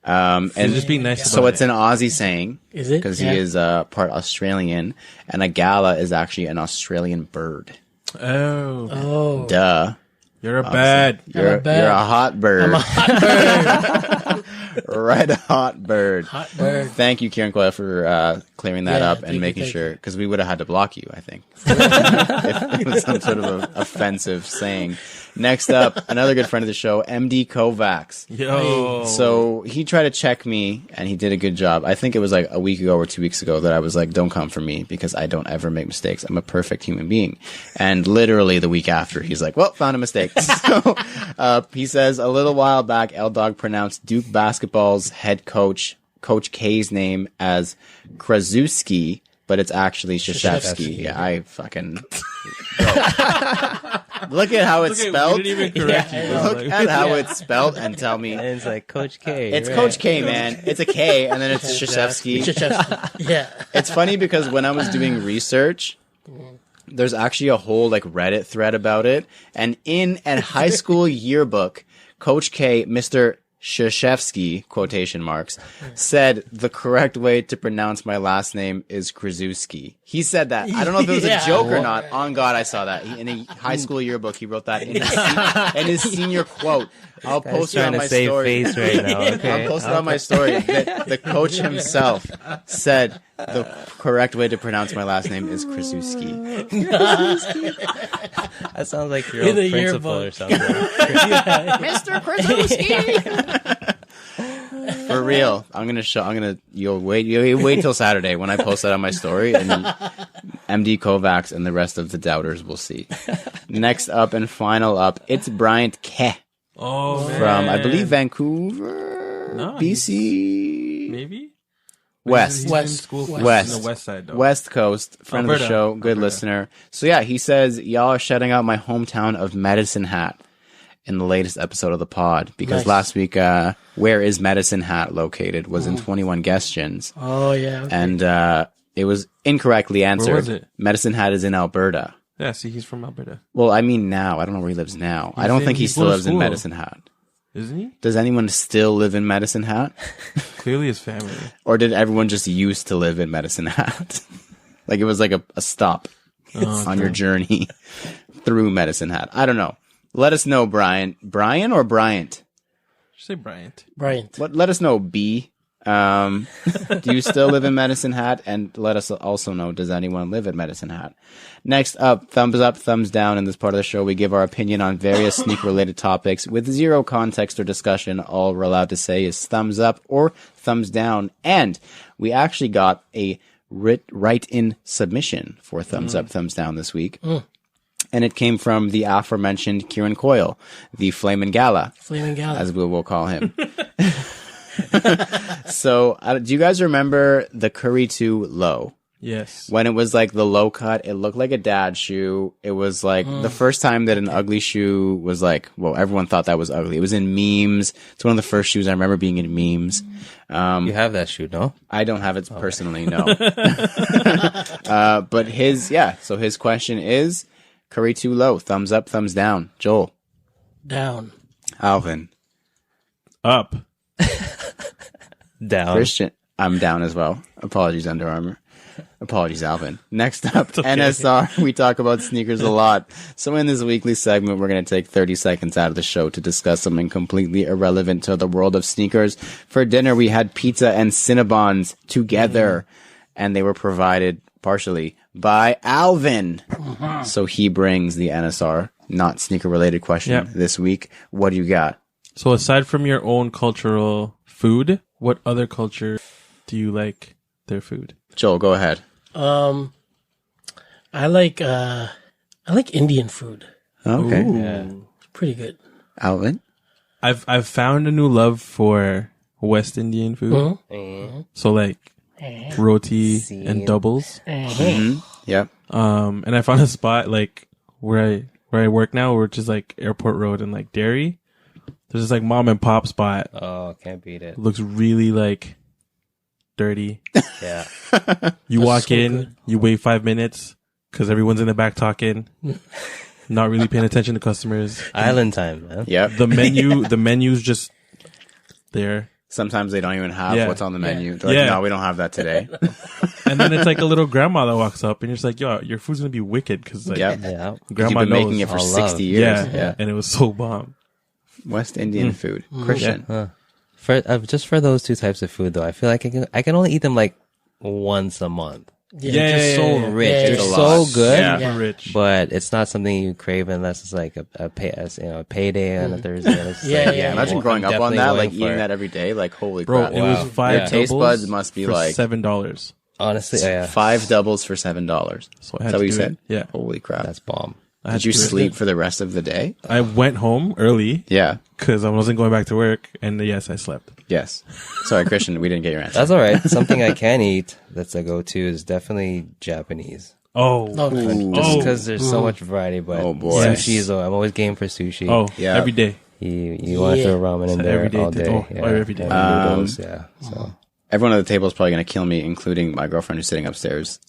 And just being nice so about it's an Aussie saying. Is it? Because he is part Australian, and a gala is actually an Australian bird. Oh. Duh. You're a bad. You're a hot bird. I'm a hot bird. Red hot bird. Hot bird. Thank you, Kieran Coyle, for clearing that up and making sure, because we would have had to block you, I think, if it was some sort of a offensive saying. Next up, another good friend of the show, MD Kovacs. Yo. So he tried to check me, and he did a good job. I think it was like a week ago or 2 weeks ago that I was like, don't come for me, because I don't ever make mistakes. I'm a perfect human being. And literally the week after, he's like, well, found a mistake. So he says, a little while back, L-Dog pronounced Duke basketball's head coach, Coach K's name as Krasuski, but it's actually Krzyzewski. Yeah, I fucking... Look at how it's spelled. We didn't even correct you. Look at how it's spelled and tell me. And it's like Coach K. It's right? Coach K, man. It's a K, and then it's Krzyzewski. Yeah. It's funny because when I was doing research, there's actually a whole like Reddit thread about it. And in a high school yearbook, Coach K, Mr. Krzyzewski, quotation marks, said the correct way to pronounce my last name is Krasuski. He said that. I don't know if it was a joke or not. On God, I saw that. In a high school yearbook, he wrote that in his senior quote. I'll post it on my story. Face right now. Okay. I'll post it on my story that the coach himself said the correct way to pronounce my last name is Krasuski. That sounds like your In old the principal yearbook. or something. Mr. Krasuski. For real, you'll wait till Saturday when I post that on my story, and MD Kovacs and the rest of the doubters will see. Next up and final up, it's Bryant Ke from, I believe, Vancouver, BC. Maybe? West. He's in school West. on the west side, though. West Coast, friend of the show, good listener. So yeah, he says, y'all are shouting out my hometown of Medicine Hat in the latest episode of the pod, because last week, where is Medicine Hat located was in 21 Guestions. Oh, yeah. Okay. And it was incorrectly answered. Where was it? Medicine Hat is in Alberta. Yeah, see, he's from Alberta. Well, I mean now. I don't know where he lives now. I don't think he still lives in school. Medicine Hat. Isn't he? Does anyone still live in Medicine Hat? Clearly his family. Or did everyone just used to live in Medicine Hat? Like it was like a stop on your journey through Medicine Hat. I don't know. Let us know, Brian. Brian or Bryant? Just say Bryant. Bryant. Let us know, B. Do you still live in Medicine Hat? And let us also know, does anyone live at Medicine Hat? Next up, thumbs down. In this part of the show, we give our opinion on various sneaker-related topics with zero context or discussion. All we're allowed to say is thumbs up or thumbs down. And we actually got a write-in submission for thumbs up, thumbs down this week. And it came from the aforementioned Kieran Coyle, the Flamin' Gala. Flaming Gala. As we will call him. So, do you guys remember the Curry 2 low? Yes. When it was like the low cut, it looked like a dad shoe. It was like the first time that an ugly shoe was like, well, everyone thought that was ugly. It was in memes. It's one of the first shoes I remember being in memes. You have that shoe, no? I don't have it personally, no. But so his question is, Curry 2 low, thumbs up, thumbs down. Joel. Down. Alvin. Up. Down. Christian. I'm down as well. Apologies, Under Armour. Apologies, Alvin. Next up, NSR. We talk about sneakers a lot. So in this weekly segment, we're going to take 30 seconds out of the show to discuss something completely irrelevant to the world of sneakers. For dinner, we had pizza and Cinnabons together, and they were provided partially by Alvin. So he brings the NSR, not sneaker-related question this week. What do you got? So aside from your own cultural food, what other culture do you like their food? Joel, go ahead. I like Indian food. Okay. Yeah. It's pretty good. Alvin? I've found a new love for West Indian food. So like roti and doubles. Yep. And I found a spot like where I work now, which is like Airport Road and like Derry. There's this like mom and pop spot. Oh, can't beat it. It looks really like dirty. Yeah. You walk so in, good. you wait 5 minutes because everyone's in the back talking, not really paying attention to customers. Island time, man. Yep. The menu's just there. Sometimes they don't even have what's on the menu. They're like, no, we don't have that today. And then it's like a little grandma that walks up and you're just like, yo, your food's going to be wicked because like Yeah. grandma You've been making knows. it for all 60 love. years. Yeah. And it was so bomb. West Indian food. Christian. For just for those two types of food, though, I feel like I can only eat them like once a month. Yeah. They're just so rich. Yeah, They're it's a so lot. good. Yeah. Rich. But it's not something you crave unless it's like a payday on a Thursday. And it's just Yeah, like, yeah. Imagine I'm growing up on definitely that, going like for eating it. that every day. Like, holy Bro, crap. it was 5 Your doubles taste buds must be for like $7. Honestly, yeah, 5 doubles for $7. So I Is had that to what you do said? it. Yeah. Holy crap. that's bomb. I had Did you to do it. sleep for the rest of the day? I went home early Yeah. because I wasn't going back to work. And yes, I slept. Yes. Sorry, Christian, we didn't get your answer. That's all right. Something I can eat that's a go-to is definitely Japanese. Oh. No, Just because there's so much variety, but Oh, boy. sushi is. I'm always game for sushi. Oh, Yeah. every day. You want to throw ramen in there every day all to- day? oh, yeah. every day. And noodles, yeah. So Everyone at the table is probably going to kill me, including my girlfriend who's sitting upstairs.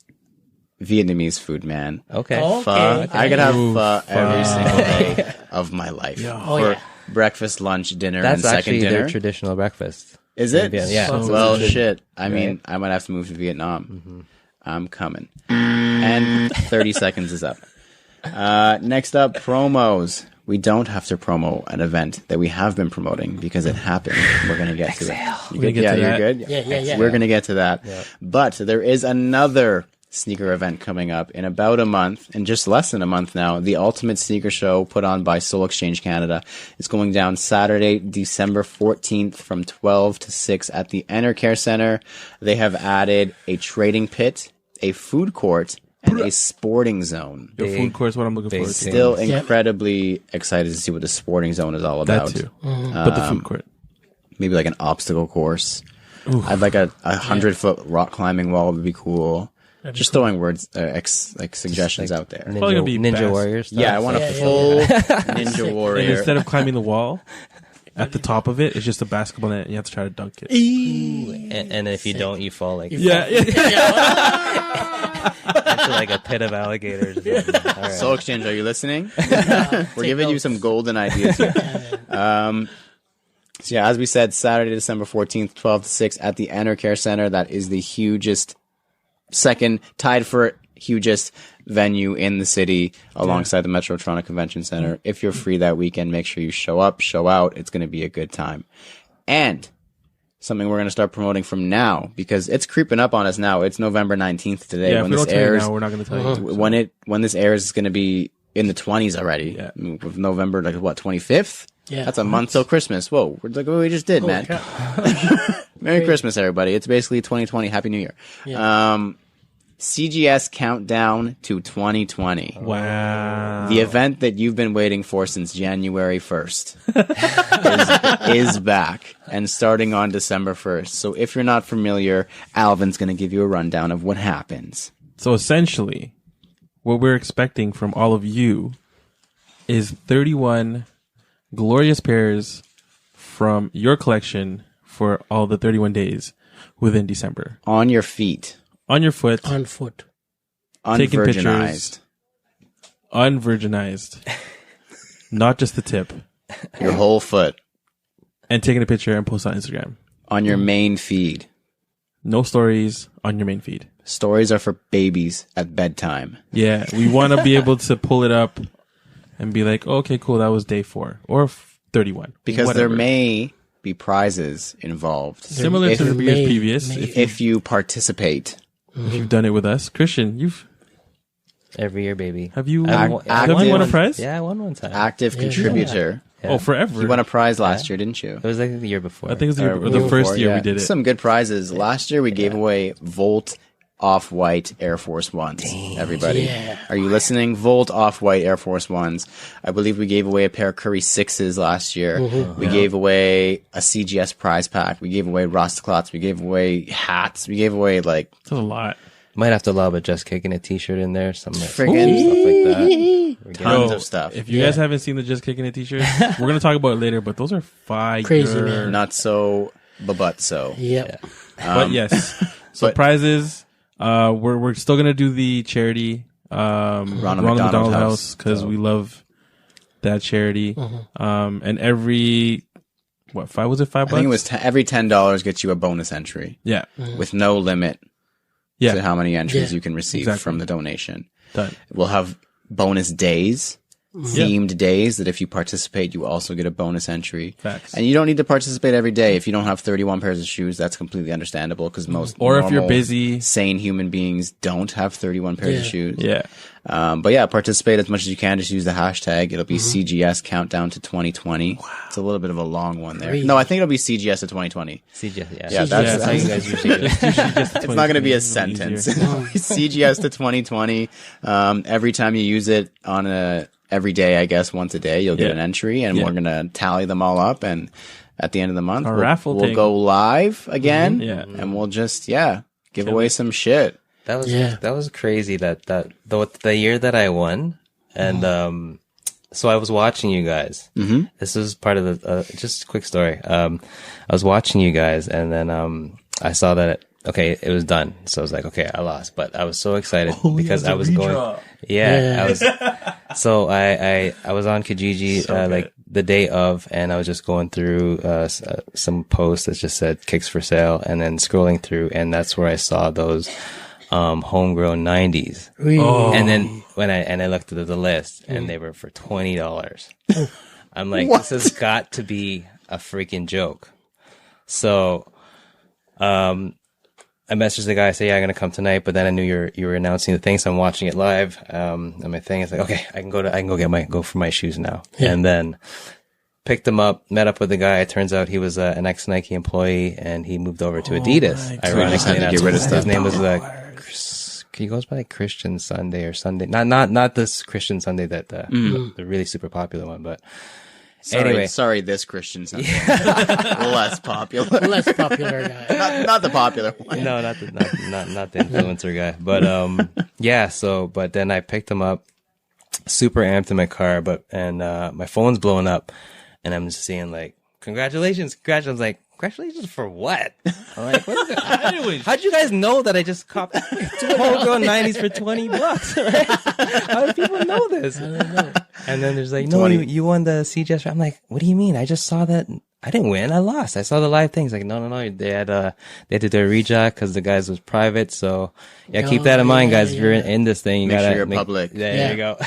Vietnamese food, man. okay. Oh, Pho. okay. I could have pho every single day of my life. Oh, For yeah. breakfast, lunch, dinner, That's and second actually dinner. their traditional breakfast. Is it? Yeah. So Well, good. shit. I mean, I might have to move to Vietnam. I'm coming. And 30 seconds is up. Next up, promos. We don't have to promo an event that we have been promoting because it happened. We're going to get to it. You good? get Yeah, to you're that? good? Yeah. We're going to get to that. But there is another sneaker event coming up in about a month, in just less than a month now. The Ultimate Sneaker Show put on by Soul Exchange Canada is going down Saturday, December 14th from 12 to 6 at the Enercare Center. They have added a trading pit, a food court, and a sporting zone. Your food court is what I'm looking forward to. Still incredibly excited to see what the sporting zone is all about. That too. But the food court. Maybe like an obstacle course. I'd like a 100-foot rock climbing wall would be cool. Just throwing words, like suggestions out there. Probably gonna be Ninja fast. Warrior stuff. Yeah, I want a full Ninja And Warrior. instead of climbing the wall, at the top of it, it's just a basketball net and you have to try to dunk it. And if you don't, you fall like Yeah. into like a pit of alligators. All right. Soul Exchange, are you listening? We're giving you some golden ideas here. So yeah, as we said, Saturday, December 14th, 12 to 6 at the Enercare Center. That is the second, tied for hugest venue in the city alongside the Metrotronic Convention Center. If you're free that weekend, make sure you show up, show out. It's going to be a good time. And something we're going to start promoting from now because it's creeping up on us now. It's November 19th today. Yeah, if when we this don't tell you airs, now, we're not going to tell you. when this airs, it's going to be in the 20s already. Yeah. I mean, with November, like what, 25th? Yeah. That's a month till Christmas. Whoa, we're like what we just did, man. Merry Christmas, everybody. It's basically 2020. Happy New Year. Yeah. CGS Countdown to 2020. Wow. The event that you've been waiting for since January 1st is back and starting on December 1st. So if you're not familiar, Alvin's going to give you a rundown of what happens. So essentially, what we're expecting from all of you is 31 glorious pairs from your collection for all the 31 days within December. On your feet. On your foot, On foot. taking Unvirginized. pictures, unvirginized, not just the tip, Your whole foot. and taking a picture and post on Instagram. On your main feed. no stories on your main feed. Stories are for babies at bedtime. Yeah, we want to be able to pull it up and be like, oh, okay, cool, that was day 4 or 31. Because whatever. there may be prizes involved. Similar to the years previous. If you participate. If you've done it with us. Christian, Every year, baby. have you Have you won a prize? Yeah, I won one time. Active contributor. Yeah. Oh, forever. You won a prize last year, didn't you? It was like the year before. I think it was Or the first before, year yeah. we did it. Some good prizes. Last year we gave away Volt Off-White Air Force Ones. Everybody. Yeah. Are you listening? Volt Off-White Air Force Ones. I believe we gave away a pair of Curry 6s last year. We gave away a CGS prize pack. We gave away Rostoclots. We gave away hats. We gave away like That's a lot. Might have to lob a Just Kicking It t-shirt in there. Some Friggin' stuff like that. We're tons Yo, of stuff. If you guys haven't seen the Just Kicking It t-shirts, we're going to talk about it later, but those are fire. Crazy, man. Not so, but so. Yep. But yes. So but- prizes, we're still going to do the charity, Ronald McDonald House, because we love that charity. And every, what, $5 I $5? think it was every $10 gets you a bonus entry Yeah. with no limit to Yeah. how many entries Yeah. you can receive Exactly. from the donation. Done. We'll have bonus days, themed days that if you participate, you also get a bonus entry. Facts. And you don't need to participate every day. If you don't have 31 pairs of shoes, that's completely understandable because most Or if you're normal, busy. sane human beings don't have 31 pairs of Yeah. shoes. Yeah. But yeah, participate as much as you can. Just use the hashtag. It'll be CGS Countdown to 2020. Wow. It's a little bit of a long one there. Crazy. No, I think it'll be CGS to 2020. CGS, yeah. Yeah, That's that's how you guys usually do it. It's not going to be a sentence. CGS to 2020. Every time you use it on every day, I guess once a day, you'll get an entry, and we're going to tally them all up. And at the end of the month, raffle we'll thing. go live again. Yeah. And we'll just give away some shit. That was crazy. That the year that I won, and so I was watching you guys. Mm-hmm. This was part of the just a quick story. I was watching you guys, and then I saw that it was done. So I was like, okay, I lost, but I was so excited because I was going. Yeah, I was. So I was on Kijiji like the day of, and I was just going through some posts that just said kicks for sale, and then scrolling through, and that's where I saw those homegrown 90s. And then when I looked at the list, and they were for $20. I'm like, this has got to be a freaking joke. So I messaged the guy, I said, yeah, I'm going to come tonight, but then I knew you were announcing the thing, so I'm watching it live. And my thing is like, okay, I can go for my shoes now. Yeah. And then picked him up, met up with the guy. It turns out he was an ex-Nike employee, and he moved over to Adidas. Ironically, had to get rid of stuff. his name was he goes by Christian Sunday or Sunday. Not this Christian Sunday that the really super popular one, but anyway. Sorry, this Christian Sunday. Less popular. Less popular guy. Not the popular one. No, not the influencer guy. But but then I picked him up, super amped in my car, and my phone's blowing up, and I'm just seeing like, congratulations. Like, congratulations for what? I'm like, what is it? How'd you guys know that I just copped two homegrown 90s for $20? Right? How do people know this? I don't know. And then there's like, no, you won the CGS. I'm like, what do you mean? I just saw that. I didn't win. I lost. I saw the live things. Like, no. They had to do a rejack because the guys was private. So yeah, keep that in mind, guys. If you're in this thing, you Make gotta sure you're public. There you go.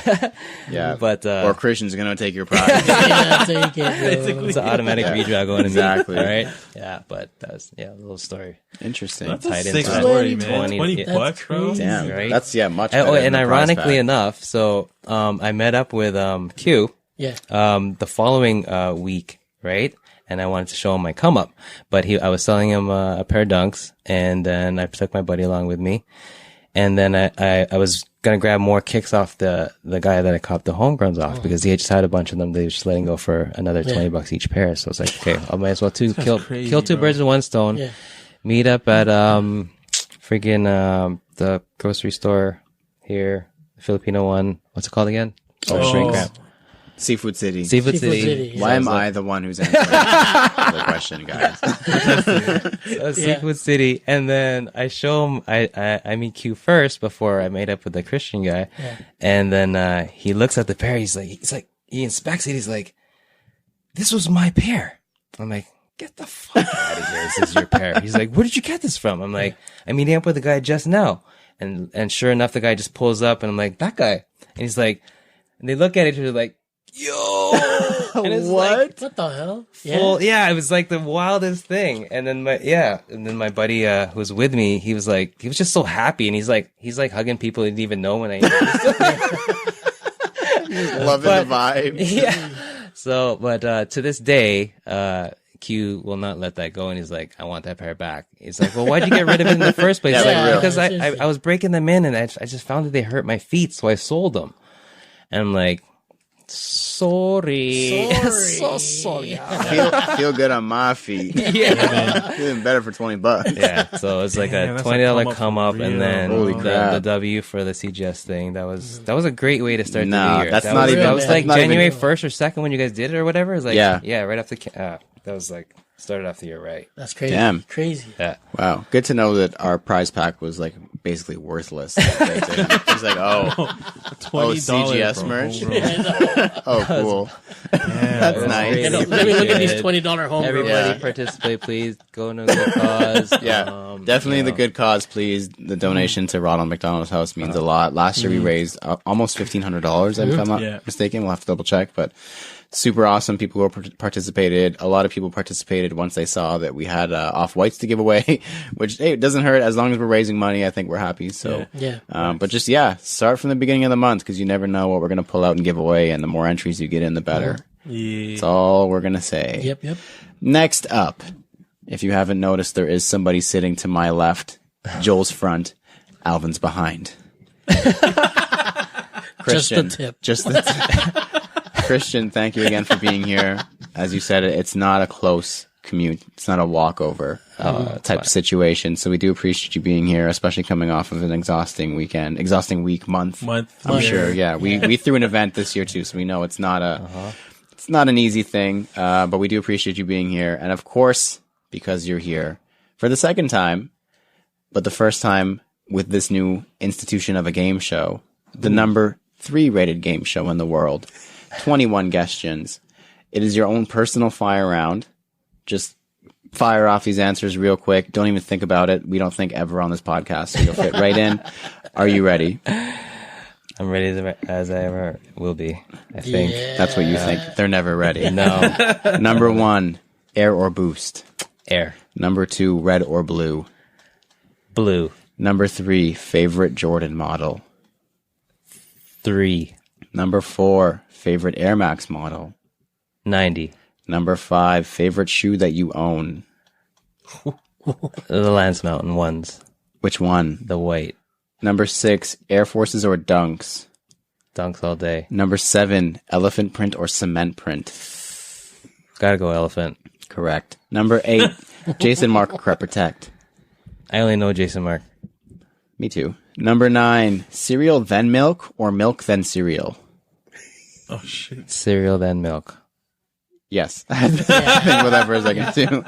Yeah. But or Christian's going to take your prize. Yeah, take it, bro. it's an automatic redraw going to Exactly. me. All right. Yeah. But that was a little story. Interesting. That's a Tight sick inside. story, man. 20, 20 yeah. bucks, bro. That's Damn. Right? That's much better. And than the prize ironically pack. enough, so I met up with Q Yeah. the following week, right? And I wanted to show him my come up, but I was selling him a pair of Dunks, and then I took my buddy along with me, and then I was gonna grab more kicks off the guy that I copped the homegrowns off because he just had a bunch of them. They were just letting go for another $20 each pair. So I was like, okay, I might as well kill two birds with one stone. Yeah. Meet up at freaking the grocery store here, the Filipino one. What's it called again? Shrink wrap. Seafood City. Seafood Seafood City. City, yeah. Why am I the one who's answering the question, guys? Seafood City, and then I show him. I meet Q first before I made up with the Christian guy, and then he looks at the pair. He's like, he inspects it. He's like, "This was my pair." I'm like, get the fuck out of here. This is your pair. He's like, where did you get this from? I'm like, I'm meeting up with the guy just now. And sure enough, the guy just pulls up and I'm like, that guy. And he's like, and they look at each other like, yo. And it's What? What the hell? yeah, it was like the wildest thing. And then my buddy who was with me, he was just so happy, and he's like hugging people he didn't even know when I Loving the vibe. yeah. So, but to this day, Q will not let that go, and he's like, I want that pair back. He's like, well, why'd you get rid of it in the first place? Yeah, Like, for real. because I was breaking them in, and I just found that they hurt my feet, so I sold them. And I'm like, sorry. So sorry. Feel good on my feet. Yeah. Feeling better for $20. Yeah. So it's like Damn, a that's a $20 come come up up, for and real. then Holy the crap. W for the CGS thing. That was a great way to start Nah, the year. that's that not was, even- that was that's like not even- January 1st or 2nd when you guys did it or whatever. It was like, Yeah. right off the, that was like, started off the year right. That's crazy. Damn. Crazy. Yeah. Wow. Good to know that our prize pack was like basically worthless. He's like, oh, $20 CGS for merch? homegrown. oh, cool. That's nice. You know, let me look at these $20 home. Everybody Yeah. participate, please. Go to the cause. Yeah, definitely the good cause, please. The donation to Ronald McDonald's House means a lot. Last year we raised almost $1,500, if I'm not mistaken. We'll have to double check, but super awesome. People who participated. A lot of people participated once they saw that we had off-whites to give away, which, hey, it doesn't hurt. As long as we're raising money, I think we're happy. So, Yeah. but just, start from the beginning of the month, because you never know what we're going to pull out and give away, and the more entries you get in, the better. Yeah. That's all we're going to say. Yep. Next up, if you haven't noticed, there is somebody sitting to my left, Joel's front, Alvin's behind. Christian, Just the tip. Christian, thank you again for being here. As you said, it's not a close commute. It's not a walkover type of situation. So we do appreciate you being here, especially coming off of an exhausting month. I'm sure. Yeah, we threw an event this year too, so we know it's not it's not an easy thing. But we do appreciate you being here, and of course, because you're here for the second time, but the first time with this new institution of a game show, the number 3 rated game show in the world. 21 Guestions. It is your own personal fire round. Just fire off these answers real quick. Don't even think about it. We don't think ever on this podcast, so you'll fit right in. Are you ready? I'm ready as I ever will be, I think. Yeah. That's what you think. They're never ready. No. Number 1, air or boost. Air. Number 2, red or blue. Blue. Number 3, favorite Jordan model. 3. Number 4, favorite Air Max model. 90. Number 5, favorite shoe that you own. The Lance Mountain ones. Which one? The white. Number 6, Air Forces or Dunks. Dunks all day. Number 7, elephant print or cement print. Gotta go elephant. Correct. Number 8, Jason Mark Crep Protect. I only know Jason Mark. Me too. Number 9, cereal then milk or milk then cereal. Oh, shit. Cereal then milk. Yes. I had to think about that for a second too.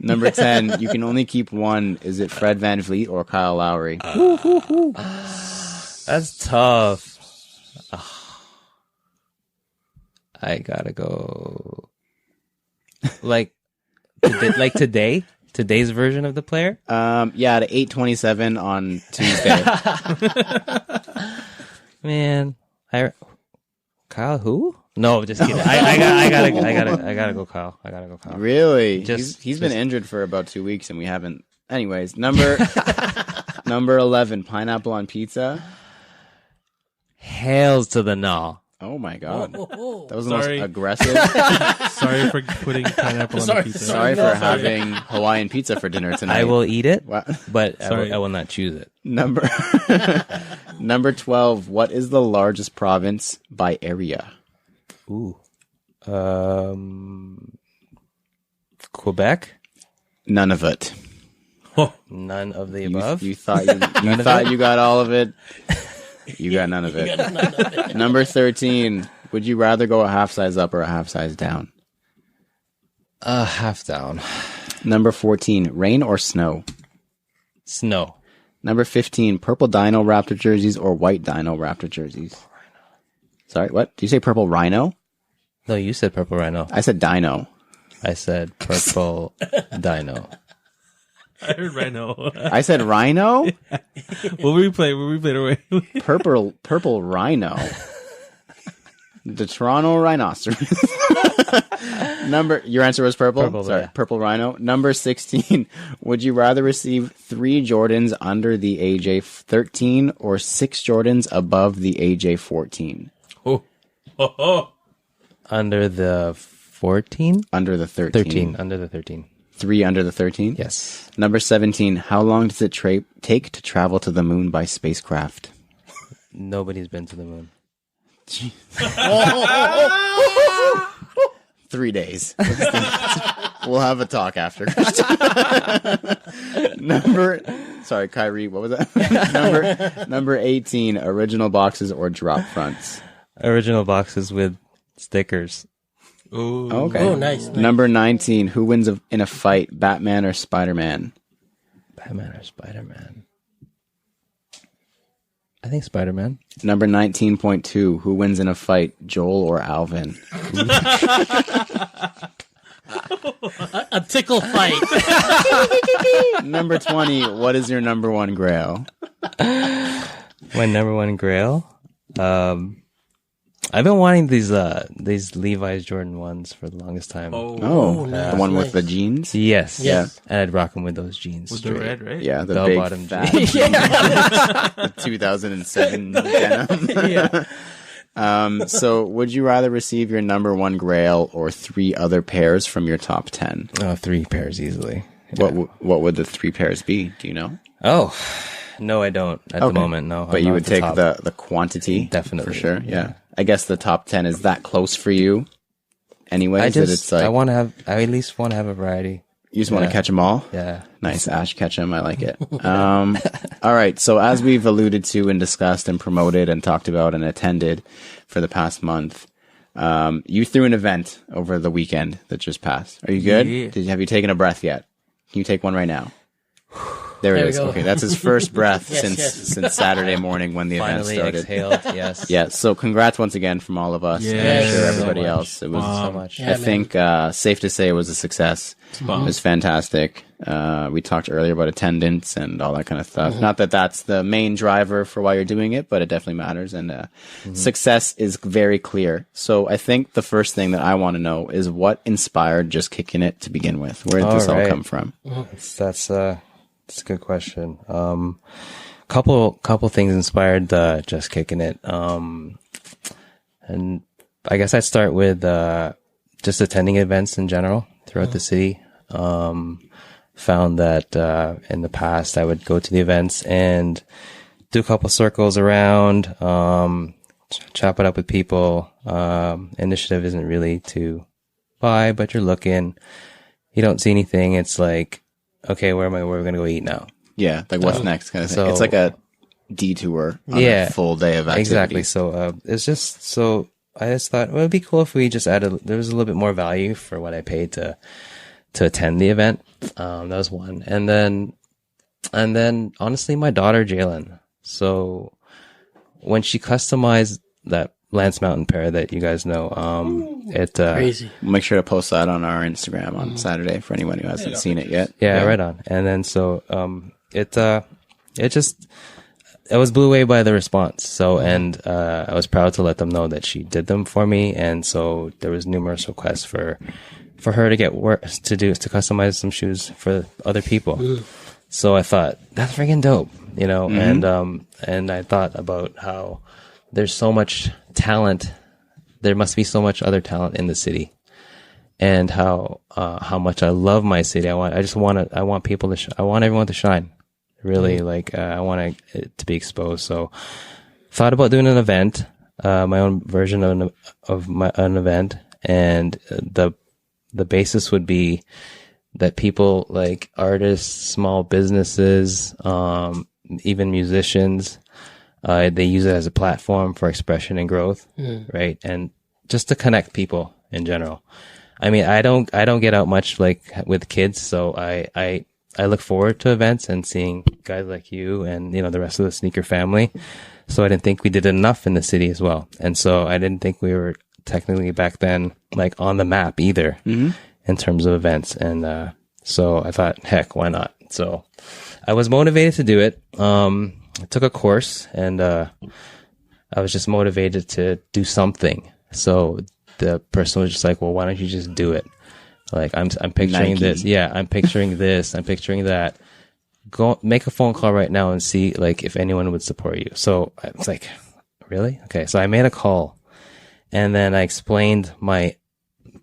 Number 10, you can only keep one. Is it Fred Van Vliet or Kyle Lowry? That's tough. I gotta go. Like today? Today's version of the player? Yeah, at 8:27 on Tuesday. Man, Kyle who? No, just kidding. I gotta go Kyle. I gotta go Kyle. Really? Just- He's been injured for about 2 weeks and we haven't. Anyways, number 11, pineapple on pizza. Hails to the no. Oh my god. Oh. That was the Sorry. most aggressive. Sorry for putting pineapple on the pizza. Sorry for having Hawaiian pizza for dinner tonight. I will eat it, What? but Sorry. I will not choose it. Number 12, what is the largest province by area? Ooh. Quebec? None of it. None of the You, above. you thought you got all of it. You got none of it. Number 13, would you rather go a half size up or a half size down? Half down. Number 14, rain or snow? Snow. Number 15, purple Dino Raptor jerseys or white Dino Raptor jerseys? Sorry, what? Did you say purple rhino? No, you said purple rhino. I said Dino. I said purple dino. I heard Rhino. I said rhino? We'll replay it away. Purple rhino. The Toronto rhinoceros. Your answer was purple? Purple, Sorry, yeah. purple rhino. Number 16. Would you rather receive 3 Jordans under the age 13 or 6 Jordans above the age 14? Oh. Under the 14? Under the 13. 13. Under the 13. 3 under the 13? Yes. Number 17. How long does it take to travel to the moon by spacecraft? Nobody's been to the moon. 3 days. We'll have a talk after. Sorry, Kyrie, what was that? Number 18, original boxes or drop fronts? Original boxes with stickers. Ooh. Okay. Oh, nice. Number 19, who wins in a fight, Batman or Spider-Man? Batman or Spider-Man? I think Spider-Man. Number 19.2, who wins in a fight, Joel or Alvin? A tickle fight. Number 20, what is your number 1 grail? My number 1 grail? I've been wanting these Levi's Jordan 1s for the longest time. Oh, nice, the one nice. with the jeans? Yes. Yeah. And I'd rock them with those jeans. With the straight. red, right? Yeah, the Bell big bottom fat jeans. the 2007 denim. Yeah. So would you rather receive your number 1 grail or 3 other pairs from your top 10? Oh, 3 pairs easily. What would the 3 pairs be? Do you know? Oh, no, I don't at the Okay. moment. No, But I'm you not would at take top. the quantity? Definitely, For sure, yeah. yeah. I guess the top 10 is that close for you anyways? I that just it's like, I at least want to have a variety. you just want to yeah. catch them all? Yeah. Nice, Ash Ketchum. I like it. All right. So as we've alluded to and discussed and promoted and talked about and attended for the past month, you threw an event over the weekend that just passed. Are you good? Yeah. Have you taken a breath yet? Can you take one right now? There it There we is. go. Okay, that's his first breath Yes, since yes. since Saturday morning when the event Finally started. exhaled. Yes. Yeah. So congrats once again from all of us. And I'm Yes. sure So everybody much. else. It was So much. Yeah, I man. think safe to say it was a success. It was fantastic. We talked earlier about attendance and all that kind of stuff. Not that that's the main driver for why you're doing it, but it definitely matters. And success is very clear. So I think the first thing that I want to know is what inspired Just Kicking It to begin with. Where did this all Alright. come from? That's a good question. Couple things inspired Just Kicking It. And I guess I'd start with just attending events in general throughout the city. Found that in the past I would go to the events and do a couple circles around, chop it up with people. Initiative isn't really to buy, but you're looking. You don't see anything. It's like, okay, where are we gonna go eat now? Yeah, like what's next kind of thing. so- It's like a detour on Yeah, a full day of activities. Exactly. So it's just so I just thought, well, it'd be cool if we just added. There was a little bit more value for what I paid to attend the event. That was one, and then honestly, my daughter Jalen. So when she customized that Lance Mountain pair that you guys know, Crazy. We'll make sure to post that on our Instagram on Saturday for anyone who hasn't seen it yet. Yeah, right on. And then so it was blew away by the response. So and I was proud to let them know that she did them for me. And so there was numerous requests for her to get work to customize some shoes for other people. So I thought that's freaking dope, you know. And I thought about how there's so much talent. There must be so much other talent in the city. And how much I love my city. I want people to. I want everyone to shine. Really, I want it to be exposed. So, thought about doing an event, my own version of an event, and the basis would be that people like artists, small businesses, even musicians, they use it as a platform for expression and growth, right? And just to connect people in general. I mean, I don't get out much like with kids, so I look forward to events and seeing guys like you and, you know, the rest of the sneaker family. So I didn't think we did enough in the city as well. And so I didn't think we were technically back then like on the map either. in terms of events. And so I thought, heck, why not? So I was motivated to do it. I took a course, and I was just motivated to do something. So the person was just like, well, why don't you just do it? Like, I'm picturing Nike. this. Yeah, I'm picturing this. I'm picturing that. Go make a phone call right now and see, like, if anyone would support you. So I was like, really? Okay. So I made a call, and then I explained my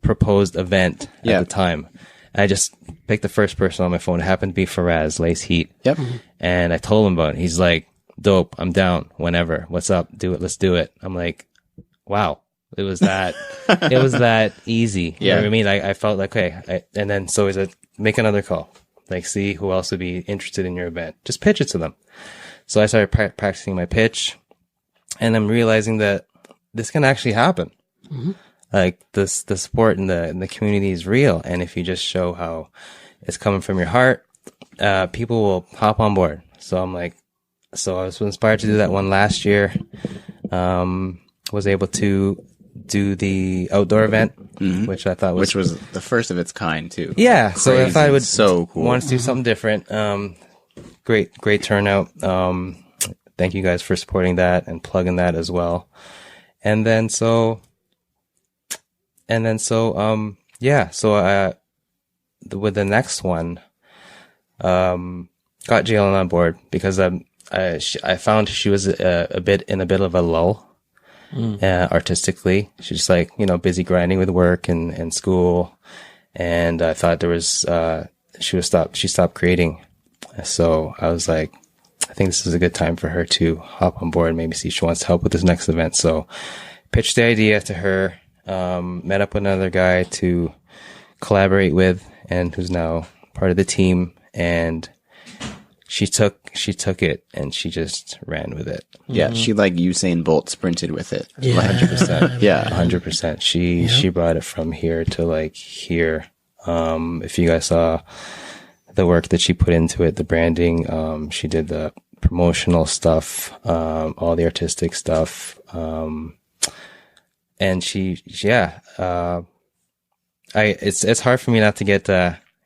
proposed event at the time. I just picked the first person on my phone. It happened to be Faraz, Lace Heat. Yep. And I told him about it. He's like, dope. I'm down whenever. What's up? Do it. Let's do it. I'm like, wow. It was that easy. You know what I mean? I felt like, okay. And then, so he's like, make another call. Like, see who else would be interested in your event. Just pitch it to them. So I started practicing my pitch, and I'm realizing that this can actually happen. Mm-hmm. Like, the support in the community is real. And if you just show how it's coming from your heart, people will hop on board. So I'm like, so I was inspired to do that one last year. Was able to do the outdoor event, which I thought which was the first of its kind too. Yeah. So I thought it would so cool. Want to do something different. Great turnout. Thank you guys for supporting that and plugging that as well. And then so yeah. So with the next one, got Jalen on board because I found she was a bit of a lull. Artistically, she's just like, busy grinding with work and school. And I thought there was, she stopped creating. So I was like, I think this is a good time for her to hop on board and maybe see if she wants to help with this next event. So pitched the idea to her, met up with another guy to collaborate with and who's now part of the team. And she took it and she just ran with it. Yeah, she like Usain Bolt sprinted with it. Yeah. 100%. Yeah. 100%. She brought it from here to like here. If you guys saw the work that she put into it, the branding, she did the promotional stuff, all the artistic stuff. And it's hard for me not to get,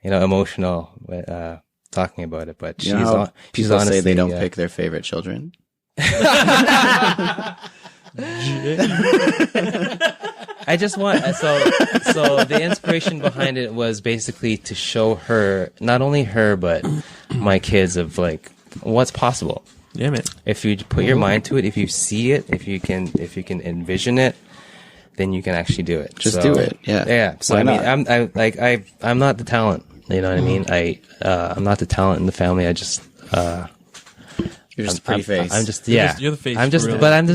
emotional, talking about it, but she's people honestly, say they don't pick their favorite children. I just want so the inspiration behind it was basically to show her, not only her but my kids, of like what's possible. Yeah, man. If you put your mind to it, if you see it, if you can envision it, then you can actually do it. Just do it. Yeah. Yeah. So Why I mean, not? I'm not the talent. You know what I mean? I'm not the talent in the family. I just You're just a pretty face. I'm just You're the face. I'm just, for but real.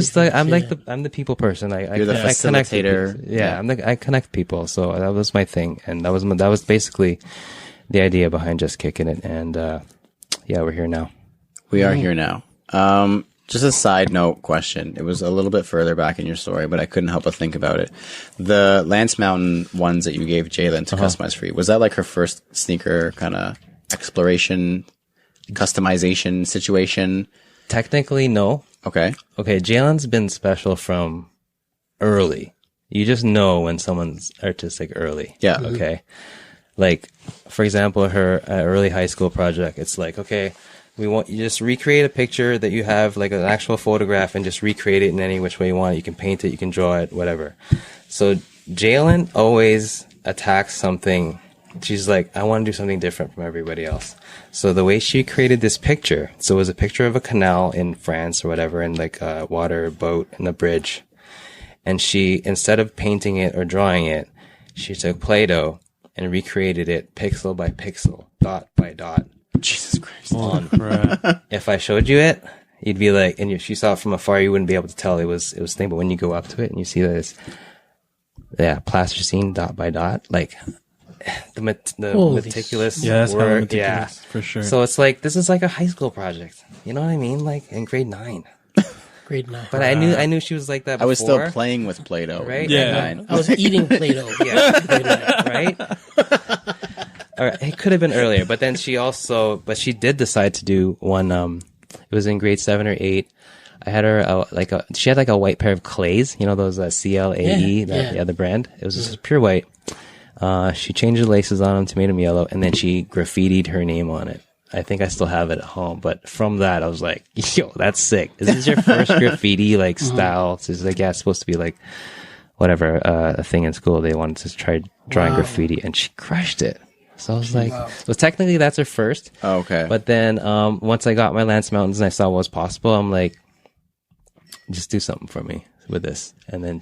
I'm the people person. You're the I connect with facilitator. people. Yeah, I connect people. So that was my thing, and that was basically the idea behind Just Kicking It. And yeah, we're here now. We are here now. Just a side note question. It was a little bit further back in your story, but I couldn't help but think about it. The Lance Mountain ones that you gave Jalen to customize for you, was that like her first sneaker kind of exploration, customization situation? Technically, no. Okay. Jalen's been special from early. You just know when someone's artistic early. Yeah. Okay. Like, for example, her early high school project, it's like, okay, we want you just recreate a picture that you have, like an actual photograph, and just recreate it in any which way you want. You can paint it, you can draw it, whatever. So Jalen always attacks something. She's like, I want to do something different from everybody else. So the way she created this picture, so it was a picture of a canal in France or whatever, and like a water boat and a bridge. And she, instead of painting it or drawing it, she took Play-Doh and recreated it pixel by pixel, dot by dot. Jesus Christ. If I showed you it, you'd be like, and if you saw it from afar, you wouldn't be able to tell it was thing. But when you go up to it and you see that it's, plasticine dot by dot, like the meticulous that's kind of work. meticulous, for sure. So it's like, this is like a high school project. You know what I mean? Like in grade 9. Grade 9. But I knew she was like that before. I was still playing with Play-Doh. Right? Yeah. I was eating Play-Doh. Yeah, grade 9, right? All right, it could have been earlier, but then she did decide to do one. It was in grade 7 or 8. I had her she had like a white pair of clays, those CLAE, the brand. It was just pure white. She changed the laces on them to make them yellow, and then she graffitied her name on it. I think I still have it at home, but from that I was like, yo, that's sick. Is this your first graffiti like style? So it's like, yeah, it's supposed to be like whatever, a thing in school. They wanted to try drawing graffiti, and she crushed it. So I was like, so technically that's her first. Oh, okay. But then once I got my Lance Mountains and I saw what was possible, I'm like, just do something for me with this. And then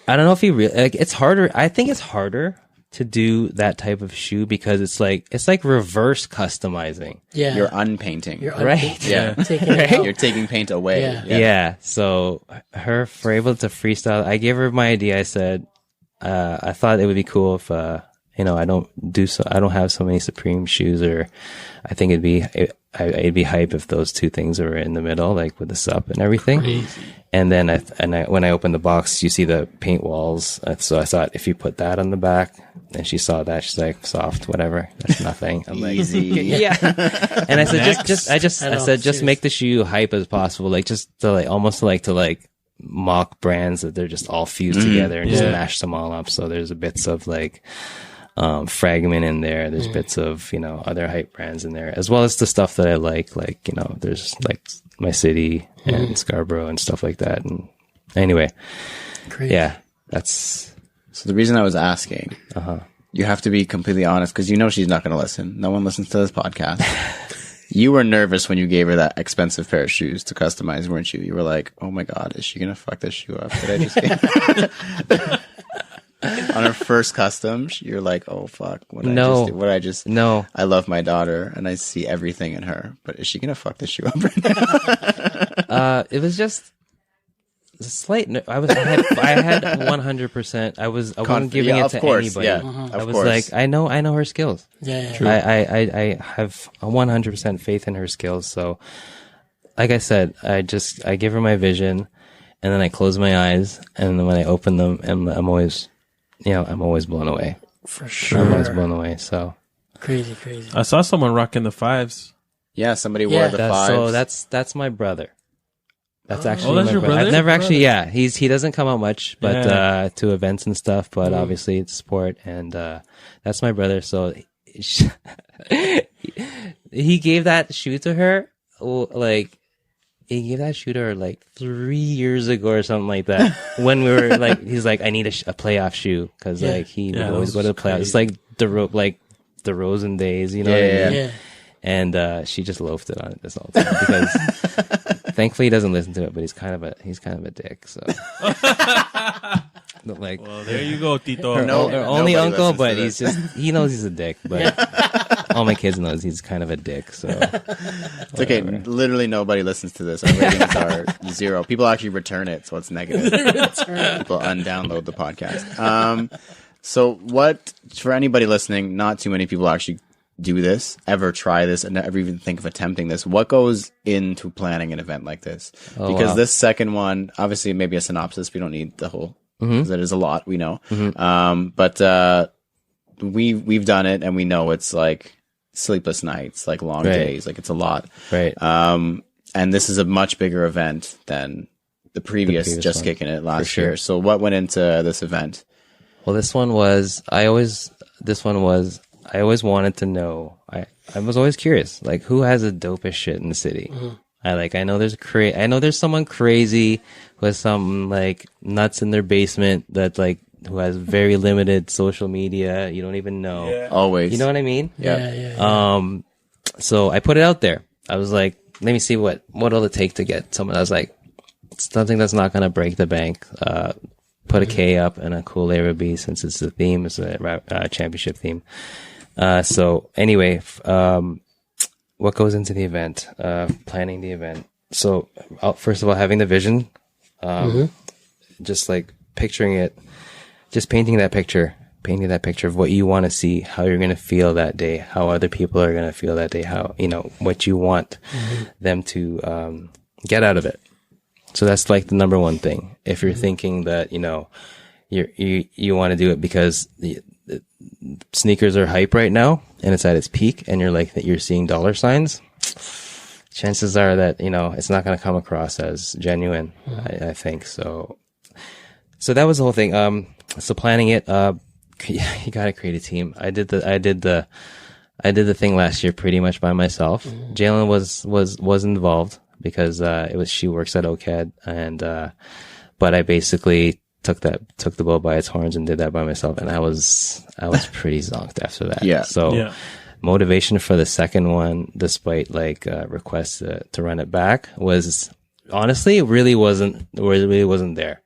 I don't know if he really, like, it's harder. I think it's harder to do that type of shoe because it's like reverse customizing. Yeah. You're unpainting. Right. Yeah. Taking it out. You're taking paint away. Yeah. So for able to freestyle, I gave her my idea. I said, I thought it would be cool if, I don't have so many Supreme shoes, or I think it'd be hype if those two things were in the middle, like with the sup and everything. Crazy. And then when I opened the box, you see the paint walls. So I thought if you put that on the back, and she saw that, she's like, soft, whatever, that's nothing. I'm like, Easy. yeah. And I said, just make the shoe hype as possible, like just to like almost to mock brands that they're just all fused together and just mash them all up. So there's bits of like Fragment in there. There's bits of other hype brands in there, as well as the stuff that I like there's like My City and Scarborough and stuff like that. And anyway, Crazy. that's So the reason I was asking, you have to be completely honest, because she's not going to listen. No one listens to this podcast. You were nervous when you gave her that expensive pair of shoes to customize, weren't you? You were like, oh my God, is she going to fuck this shoe up? Did I just get on her first custom? You're like, oh fuck, No. I love my daughter and I see everything in her, but is she going to fuck this shoe up right now? it was just a slight. I had 100%. I wasn't giving it to anybody. Yeah, I was like, I know her skills. Yeah. True. I have 100% faith in her skills. So, like I said, I give her my vision, and then I close my eyes, and then when I open them, and I'm always blown away. For sure. I'm always blown away. So Crazy. I saw someone rocking the 5s. Yeah, somebody wore the 5s. So that's my brother. That's actually that's my your brother. brother? I've never actually, he doesn't come out much, but to events and stuff, but obviously it's sport, and that's my brother. So he gave that shoe to her, like 3 years ago or something like that. When we were like, he's like, I need a playoff shoe, because like he would always go to the playoffs. It's like the Rosen days, you know what I mean? Yeah. And she just loafed it on it this whole time, because thankfully he doesn't listen to it, but he's kind of a dick. So like, Well, there you go, Tito. her only nobody uncle, listens to but he knows he's a dick. But all my kids knows he's kind of a dick. So It's okay. Literally nobody listens to this. Our ratings are 0. People actually return it, so it's negative. People undownload the podcast. So what, for anybody listening, not too many people actually do this, ever try this, and never even think of attempting this. What goes into planning an event like this? Because this second one, obviously maybe a synopsis. We don't need the whole, because that is a lot, we know. But we've done it, and we know it's like sleepless nights, like long days, like it's a lot. right. And this is a much bigger event than the previous Just one. Kickin' It last sure. year. So what went into this event? Well, this one was, I always wanted to know. I was always curious, like, who has the dopest shit in the city? I know there's someone crazy who has some like nuts in their basement that like, who has very limited social media. You don't even know. Yeah. Always. You know what I mean? Yeah. So I put it out there. I was like, let me see what'll it take to get someone. I was like, it's something that's not going to break the bank. Put a K up and a cool A or B, since it's the theme. It's a championship theme. So anyway, what goes into the event? Planning the event. So first of all, having the vision, just like picturing it, just painting that picture of what you want to see, how you're going to feel that day, how other people are going to feel that day, how, what you want them to get out of it. So that's like the number one thing. If you're thinking that, you want to do it because the sneakers are hype right now and it's at its peak, and you're like that, you're seeing dollar signs, chances are that, it's not going to come across as genuine. I think so. So that was the whole thing. So planning it, you gotta create a team. I did the thing last year pretty much by myself. Jalen was involved because she works at OCAD, and but I basically took the bull by its horns and did that by myself, and I was pretty zonked after that. Yeah. So motivation for the second one, despite like requests to run it back, was honestly really wasn't there.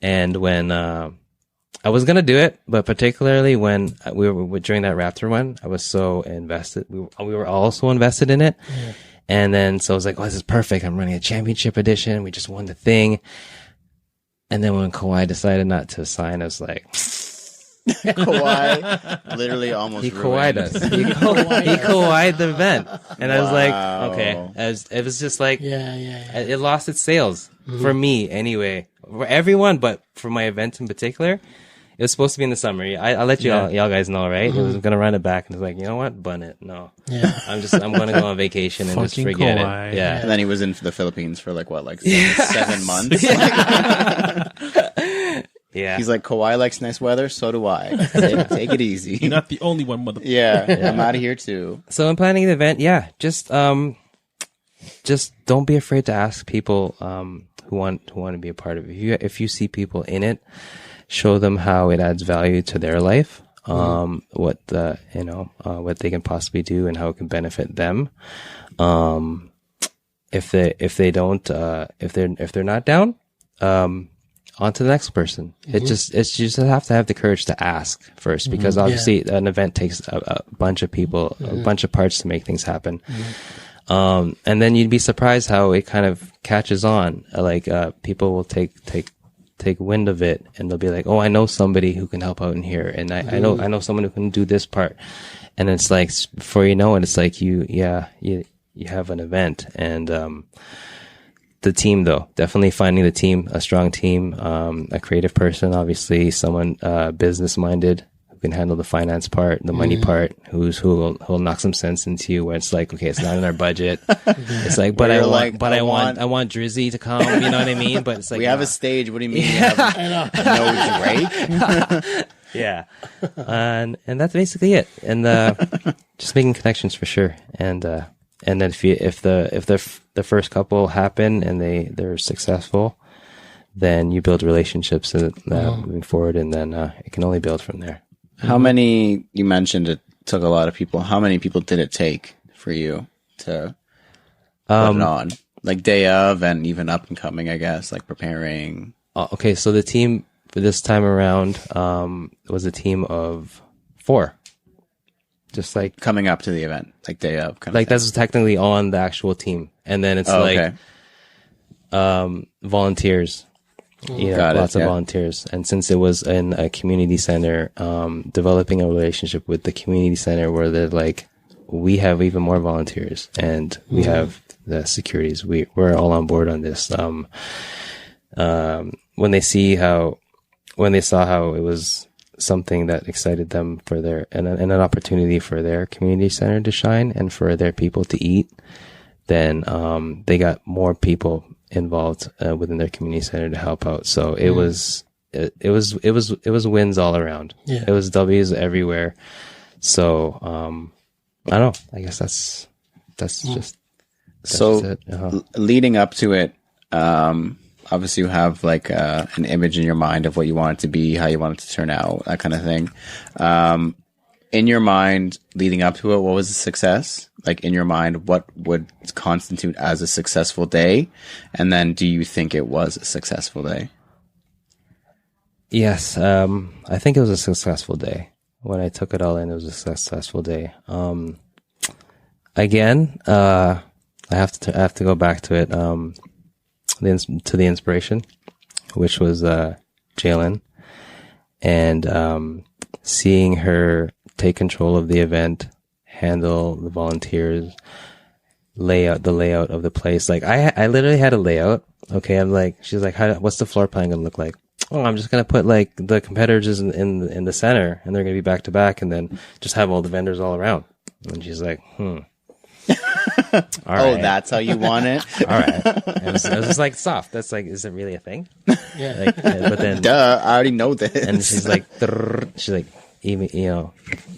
And when I was gonna do it, but particularly when we were during that Raptor one, I was so invested. We were also invested in it, and then so I was like, "Oh, this is perfect! I'm running a championship edition. We just won the thing." And then when Kawhi decided not to sign, I was like, Kawhi literally almost he Kawhi'd us. He Kawhi'd the event, and I was like, okay. It was just like, it lost its sales for me anyway, for everyone, but for my event in particular. It was supposed to be in the summer. I let y'all guys know, right? It was gonna run it back, and it's like, you know what? Bun it. No. Yeah. I'm gonna go on vacation and just forget Kawhi. it. Yeah. And then he was in the Philippines for like 7 months. Yeah. He's like, Kawhi likes nice weather, so do I. Take it easy. You're not the only one, motherfucker. Yeah, I'm out of here too. So in planning the event, just don't be afraid to ask people who want to be a part of it. If you see people in it, show them how it adds value to their life, what they can possibly do and how it can benefit them. If they're not down, on to the next person. You just have to have the courage to ask first, because obviously an event takes a bunch of people, a bunch of parts to make things happen. And then you'd be surprised how it kind of catches on. Like, people will take wind of it, and they'll be like, "Oh, I know somebody who can help out in here, and I know someone who can do this part." And it's like, before you know it, it's like you have an event. And the team, though, definitely finding the team, a strong team, a creative person, obviously someone business minded who can handle the finance part, the money part, who'll knock some sense into you, where it's like, okay, it's not in our budget. It's like, but I want Drizzy to come, you know what I mean? But it's like, we have a stage. What do you mean? You have no Drake? Yeah. And that's basically it. And just making connections for sure. And then if the first couple happen and they're successful, then you build relationships moving forward, and then it can only build from there. How many, you mentioned it took a lot of people. How many people did it take for you to put it on? Like day of and even up and coming, I guess, like preparing. Okay, so the team for this time around was a team of 4. Just like coming up to the event, like day of. Like that's technically on the actual team. And then it's volunteers. Lots of volunteers. And since it was in a community center, developing a relationship with the community center where they're like, we have even more volunteers, and we have the securities. We're all on board on this. When they saw how it was something that excited them for and an opportunity for their community center to shine and for their people to eat, then they got more people involved within their community center to help out. So it was wins all around. It was W's everywhere. So I don't know. I guess that's just it. Leading up to it, obviously you have like an image in your mind of what you want it to be, how you want it to turn out, that kind of thing. In your mind, leading up to it, what was a success? Like in your mind, what would constitute as a successful day? And then do you think it was a successful day? Yes, I think it was a successful day. When I took it all in, it was a successful day. Again, I have to go back to it. To the inspiration, which was Jalen, and seeing her take control of the event, handle the volunteers, the layout of the place. Like I literally had a layout. Okay, I'm like, she's like, what's the floor plan gonna look like? Oh, I'm just gonna put like the competitors in the center, and they're gonna be back to back, and then just have all the vendors all around. And she's like, All right. That's how you want it? All right. It was just like soft. That's like, is it really a thing? Yeah. Like, but then, Duh, I already know this. and she's like, even,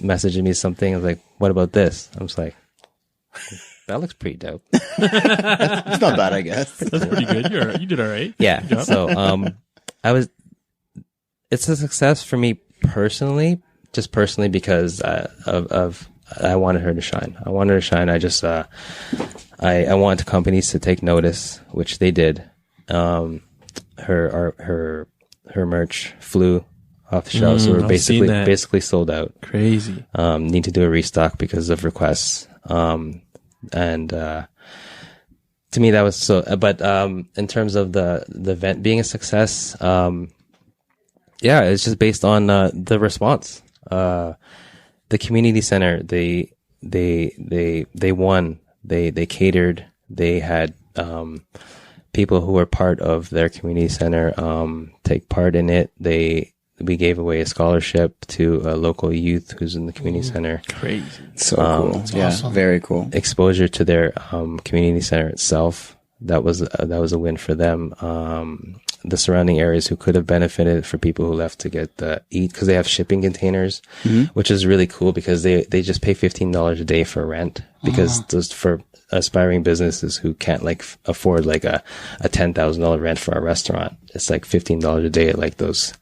messaging me something. I was like, what about this? I was like, that looks pretty dope. It's not bad, I guess. That's pretty good. You did all right. Yeah. So, it's a success for me personally, just personally because of I wanted her to shine. I wanted her to shine. I just I wanted companies to take notice, which they did. Her merch flew off the shelves, so we're basically sold out. Crazy. Need to do a restock because of requests. And to me that was so. But in terms of the event being a success, yeah, it's just based on the response. The community center, they won. They catered. They had people who were part of their community center take part in it. We gave away a scholarship to a local youth who's in the community center. Crazy. So cool. Yeah, awesome. Very cool. Exposure to their community center itself. That was a win for them. The surrounding areas who could have benefited, for people who left to get eat, because they have shipping containers, which is really cool because they just pay $15 a day for rent, because those for aspiring businesses who can't afford a $10,000 rent for a restaurant. It's like $15 a day at like those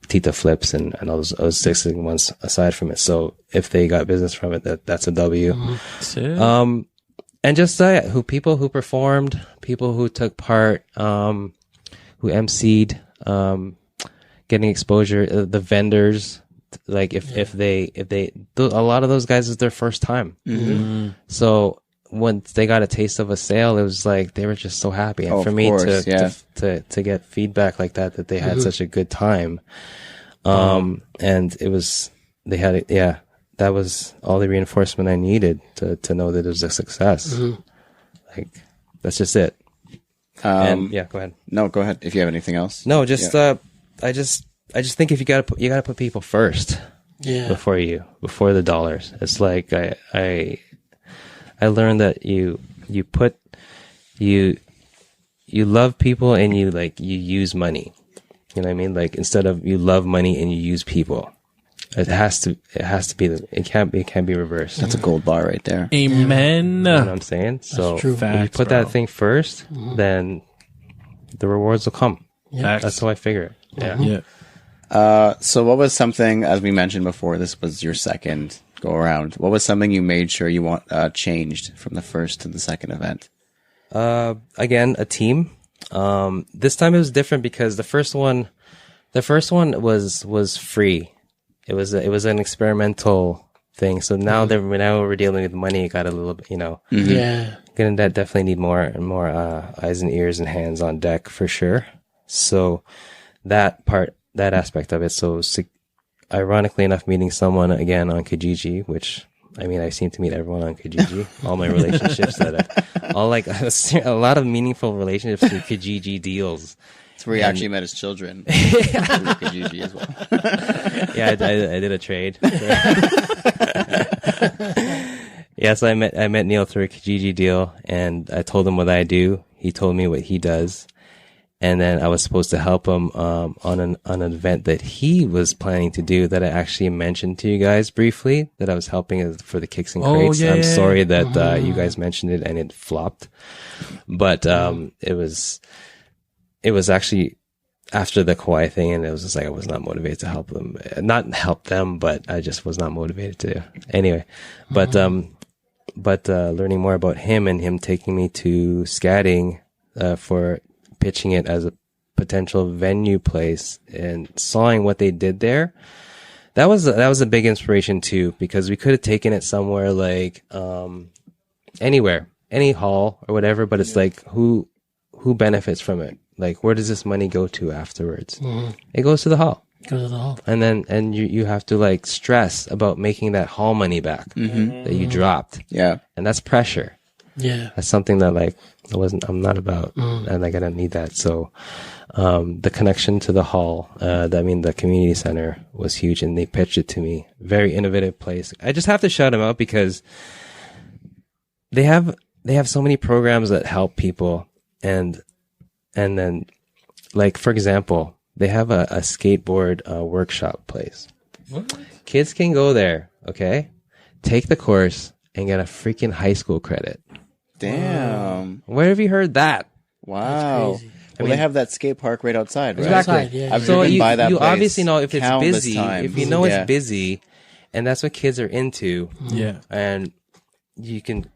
Tita Flips and all those 6 ones aside from it. So if they got business from it, that's a W. And just people who performed, people who took part, who emceed, getting exposure, the vendors, like if they a lot of those guys is their first time. So once they got a taste of a sale, it was like they were just so happy. And for me to get feedback like that they had such a good time, and it was that was all the reinforcement I needed to know that it was a success. Like that's just it. And go ahead. No, go ahead. If you have anything else. No, just I just think if you gotta put people first. Yeah. Before the dollars. It's like I learned that you love people and you use money. You know what I mean? Like instead of you love money and you use people. It has to be it can't be reversed. That's a gold bar right there. Amen. You know what I'm saying? So if you put that thing first, then the rewards will come. Yeah. That's how I figure it. Yeah. So what was something, as we mentioned before, this was your second go around. What was something you made sure you changed from the first to the second event? Again, a team. This time it was different because the first one was free. It was an experimental thing. So now that we're dealing with money, it got a little bit, Yeah. Gonna definitely need more eyes and ears and hands on deck for sure. So that aspect of it. So ironically enough, meeting someone again on Kijiji, which I seem to meet everyone on Kijiji. All my relationships a lot of meaningful relationships through Kijiji deals. It's where he actually met his children. Kijiji as well. Yeah, I did a trade. So I met Neil through a Kijiji deal, and I told him what I do. He told me what he does, and then I was supposed to help him on an event that he was planning to do that I actually mentioned to you guys briefly. That I was helping for the Kicks and Crates. I'm sorry that you guys mentioned it and it flopped, but it was actually after the Kauai thing, and it was just like I was not motivated to help them, but I just was not motivated to anyway. But learning more about him and him taking me to scatting for pitching it as a potential venue place and sawing what they did there, that was a big inspiration too, because we could have taken it somewhere like anywhere, any hall or whatever, but it's like who benefits from it? Like, where does this money go to afterwards? It goes to the hall. And then you have to stress about making that hall money back that you dropped. Yeah. And that's pressure. Yeah. That's something that I'm not about. And I don't need that. So, the connection to the hall, the community center was huge, and they pitched it to me. Very innovative place. I just have to shout them out because they have they have so many programs that help people, and then, like, for example, they have a skateboard workshop place. What? Kids can go there, okay, take the course and get a freaking high school credit. Damn. Where have you heard that? Wow. Well, they have that skate park right outside, right? Exactly. Outside, yeah. I've So driven by that you place obviously know if it's countless busy. times. If you know Yeah. it's busy, and that's what kids are into, Yeah. and you can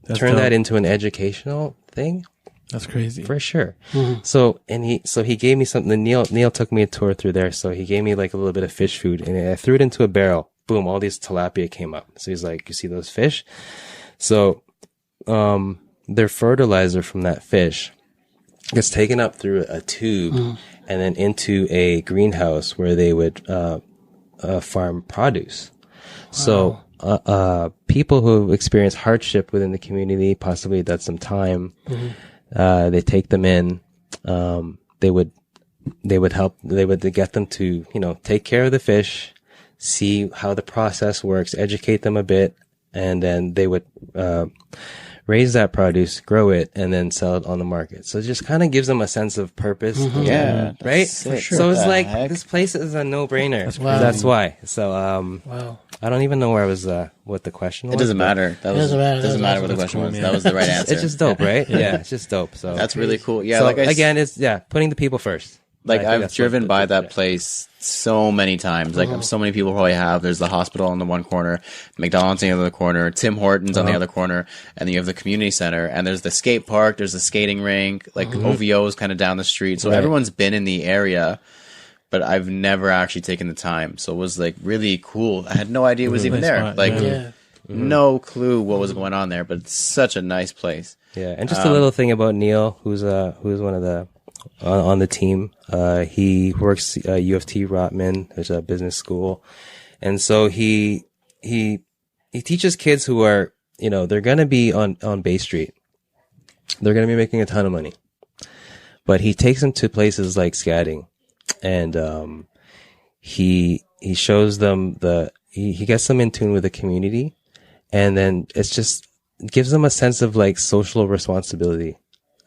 That's turn dope. that into an educational thing. That's crazy. For sure. So he gave me something. Neil took me a tour through there. So he gave me like a little bit of fish food, and I threw it into a barrel. Boom! All these tilapia came up. So he's like, "You see those fish?" So, their fertilizer from that fish gets taken up through a tube and then into a greenhouse where they would farm produce. Wow. So, people who experience hardship within the community, possibly that's some time. They take them in. They would get them to, take care of the fish, see how the process works, educate them a bit, and then they would, raise that produce, grow it, and then sell it on the market. So it just kind of gives them a sense of purpose. Yeah. Right? For sure. So it's What the like, heck? this place is a no-brainer. Wow. That's why. So, Wow. I don't even know where I was, what the question was. It doesn't matter. That was, doesn't matter. Doesn't matter what the That's question cool, was. man. That was the right answer. It's just dope, right? Yeah, it's just dope. So That's really cool. Yeah, so like again, it's putting the people first. like I think I've that's driven what by the- that place so many times. Like so many people probably have. There's the hospital on the one corner, McDonald's on the other corner, Tim Hortons on the other corner, and then you have the community center. And there's the skate park. There's the skating rink. Like OVO is kind of down the street. So Right. everyone's been in the area, but I've never actually taken the time. So it was like really cool. I had no idea it was even Nice there. spot, Like Yeah. no clue what was going on there. But it's such a nice place. Yeah, and just a little thing about Neil, who's one of the on the team. He works U of T Rotman, there's a business school, and so he teaches kids who are they're gonna be on Bay Street. They're gonna be making a ton of money, but he takes them to places like skating, and he shows them he gets them in tune with the community, and then it gives them a sense of like social responsibility,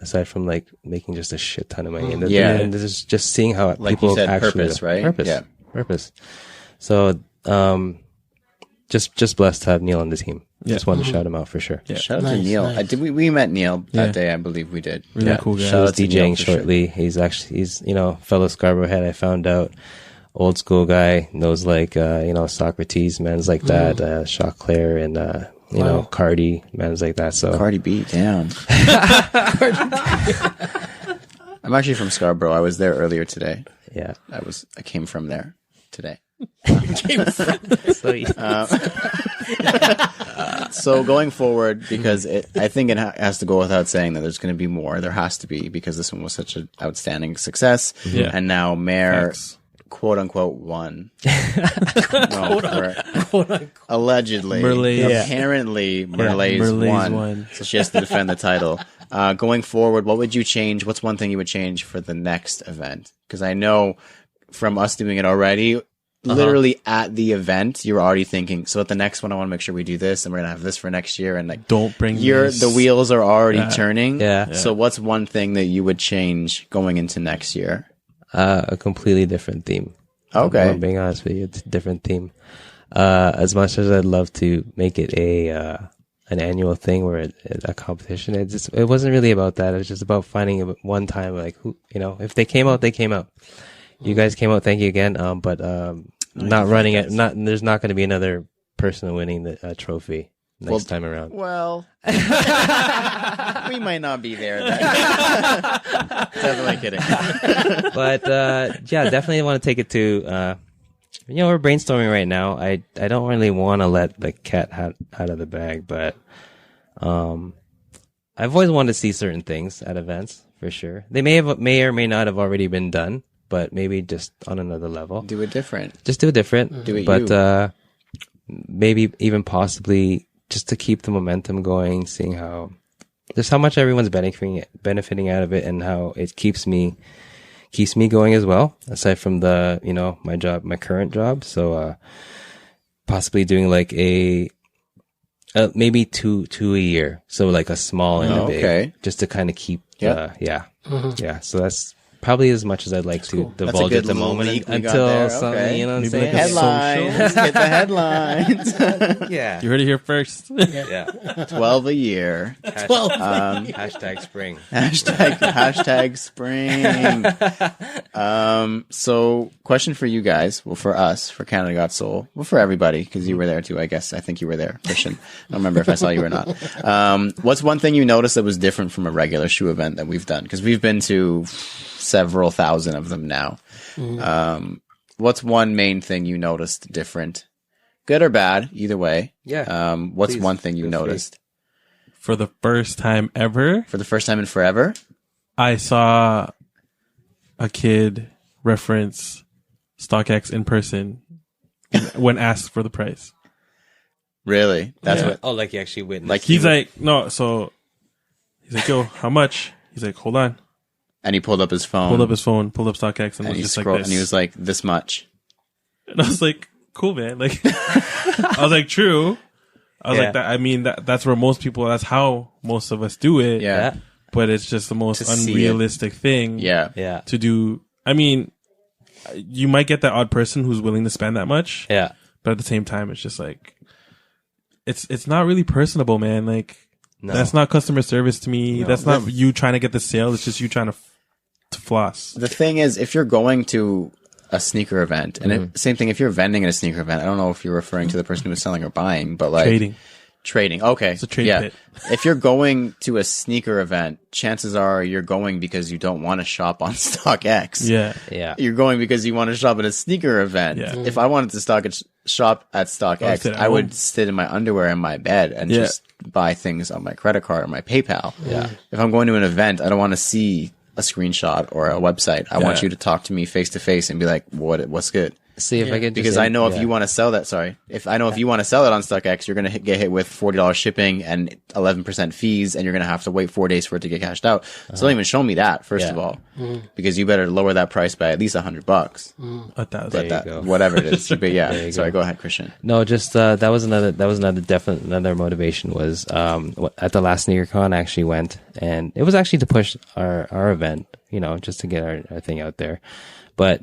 aside from like making just a shit ton of money. And Yeah. and this is just seeing how Like people you said, actually purpose, right? Purpose, Yeah. purpose. So, just blessed to have Neil on the team. Yeah. Just wanted to shout him out for sure. Yeah. Shout out to Nice, Neil. nice. We met Neil that Yeah. day, I believe we did. Really cool guy. Shout He's out to Neil DJing for sure. shortly. He's fellow Scarborough head. I found out, old school guy, knows like Socrates, men's like that, Shot Claire, and Wow. Cardi, men's like that. So Cardi B, damn. I'm actually from Scarborough. I was there earlier today. yeah. I came from there today. So yeah. So going forward, because I think it has to go without saying that there's going to be more. There has to be, because this one was such an outstanding success. Yeah. And now Mayor, Facts. quote unquote, won. Allegedly. Merlaze. Yeah. Apparently, Merlaze Merlaze won. won. So she has to defend the title. Going forward, what would you change? What's one thing you would change for the next event? Because I know from us doing it already, literally at the event, you're already thinking, so at the next one, I want to make sure we do this, and we're going to have this for next year. And like, Don't bring the wheels are already turning. Yeah. So what's one thing that you would change going into next year? A completely different theme. Okay. I'm being honest with you, it's a different theme. As much as I'd love to make it an annual thing where a competition, it wasn't really about that. It was just about finding one time, like, who, if they came out, they came out. You guys came out, thank you again. But not running it. There's not going to be another person winning the trophy next time around. Well, we might not be there. Definitely kidding. But yeah, definitely want to take it to. We're brainstorming right now. I don't really want to let the cat out of the bag, but I've always wanted to see certain things at events for sure. They may or may not have already been done, but maybe just on another level. Do it different. Just do it different. Do it but you. Maybe even possibly just to keep the momentum going, seeing how much everyone's benefiting out of it, and how it keeps me going as well, aside from the my current job. So possibly doing like a Maybe two a year. So like a small and a big, okay. just to kind of keep, Yeah. yeah. So that's probably as much as I'd like to divulge good at the little moment leak we got until there. something, Okay. you know what I'm Maybe saying? like a Headlines. Hit the headlines. Yeah. You heard it here first. Yeah. 12 a year. 12. Hashtag spring. Hashtag spring. So question for you guys. Well, for us, for Canada Got Soul. Well, for everybody, because you were there too, I guess. I think you were there, Christian. I don't remember if I saw you or not. What's one thing you noticed that was different from a regular shoe event that we've done? Because we've been to several thousand of them now. What's one main thing you noticed different? Good or bad, either way. Yeah. What's Please, one thing you feel free. noticed? For the first time ever, For the first time in forever? I saw a kid reference StockX in person when asked for the price. Really? That's Yeah. what... Oh, like you actually witnessed. Like He's like, no, so he's like, yo, how much? He's like, hold on. And he pulled up his phone. Pulled up his phone, pulled up StockX, and and was he just scrolled, like this. and he was like, this much. And I was like, cool, man. Like, I was like, true. I was Yeah. like, that. I mean, that's where most people, that's how most of us do it. Yeah. But it's just the most To see it. unrealistic thing Yeah. Yeah. to do. I mean, you might get that odd person who's willing to spend that much. Yeah. But at the same time, it's just like, it's not really personable, man. Like, No. that's not customer service to me. No. That's not you trying to get the sale. It's just you trying to floss. The thing is, if you're going to a sneaker event, and same thing, if you're vending at a sneaker event, I don't know if you're referring to the person who was selling or buying, but like trading. Okay. It's a trade yeah. pit. If you're going to a sneaker event, chances are you're going because you don't want to shop on StockX. Yeah. Yeah. You're going because you want to shop at a sneaker event. Yeah. If I wanted to shop at StockX, sit at I would home. sit in my underwear in my bed and Yeah. just buy things on my credit card or my PayPal. Yeah. If I'm going to an event, I don't want to see a screenshot or a website. I want Yeah. you to talk to me face to face and be like, what's good? See if I could just Because I know if yeah. you want to sell that, if you want to sell it on StockX, you're going to get hit with $40 shipping and 11% fees, and you're going to have to wait 4 days for it to get cashed out. So don't even show me that, first of Yeah. all, because you better lower that price by at least $100. $1,000. There you go. Whatever it is. But There yeah, you sorry, go. go ahead, Christian. No, just that was another motivation was at the last SneakerCon I actually went, and it was actually to push our event, you know, just to get our thing out there. But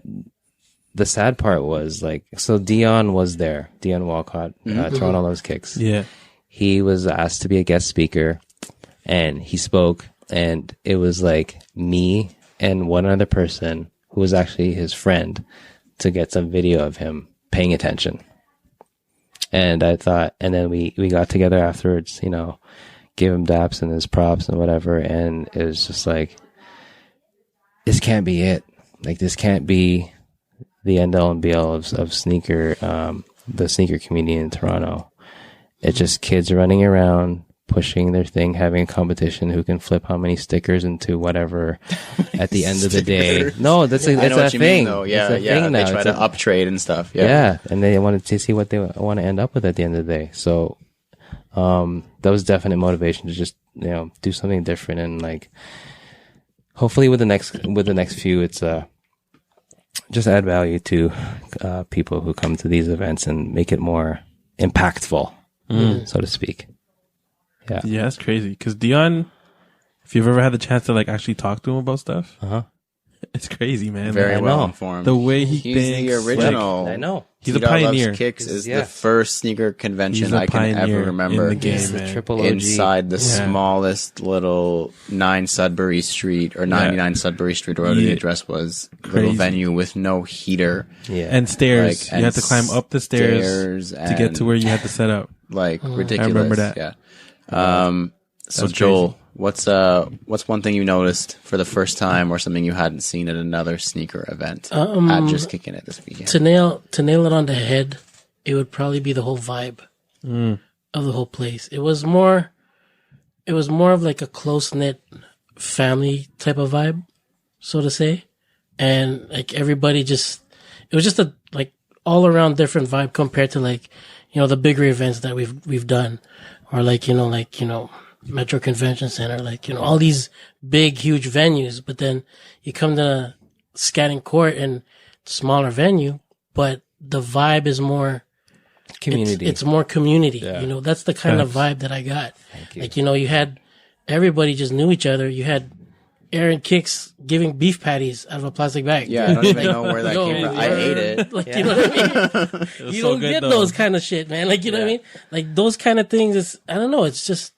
the sad part was like, so Dion was there, Dion Walcott, Toronto Loves Kicks. Yeah. He was asked to be a guest speaker, and he spoke, and it was like me and one other person who was actually his friend to get some video of him paying attention. And I thought, and then we got together afterwards, you know, gave him daps and his props and whatever, and it was just like, this can't be it. Like, this can't be the end all and be all of sneaker, the sneaker community in Toronto. It's just kids running around, pushing their thing, having a competition who can flip how many stickers into whatever at the end of the day. No, that's I it's know a what you thing. mean, though. Yeah, it's a yeah. thing They now. try It's to uptrade and stuff. Yeah. yeah, and they wanted to see what they want to end up with at the end of the day. So, that was definite motivation to just, you know, do something different, and like, hopefully with the next few, it's just add value to people who come to these events and make it more impactful, so to speak. Yeah. Yeah, that's crazy. Because Dion, if you've ever had the chance to like actually talk to him about stuff, it's crazy, man. Very I well know. informed. The way he He's thinks, the original. I know. He's a T-Dog Loves pioneer. Kicks is Yeah. the first sneaker convention He's a I can pioneer ever remember. in the game, He's the man. triple OG. Inside the Yeah. smallest little 9 Sudbury Street or 99 Sudbury Street, or whatever the Yeah. address was. Little Crazy. venue with no heater. Yeah. And stairs. Like, you had to climb up the stairs to get to where you had to set up. Like ridiculous. I remember that. Yeah. So was Joel, what's one thing you noticed for the first time, or something you hadn't seen at another sneaker event at Jus Kickin It this weekend? To nail it on the head, it would probably be the whole vibe of the whole place. It was more of like a close knit family type of vibe, so to say, and like everybody it was just a like all around different vibe compared to like, you know, the bigger events that we've done, or like you know Metro Convention Center, like, you know, all these big huge venues, but then you come to Scatting Court and smaller venue, but the vibe is more Community. It's more community. Yeah. You know, that's the kind of vibe that I got. Like, you know, you had everybody just knew each other. You had Aaron Kicks giving beef patties out of a plastic bag. Yeah, I don't even know where that came from. I ate it. Like, you know what I mean? You don't get those kind of shit, man. Like, you know what I mean? Like, those kind of things is, I don't know, it's just,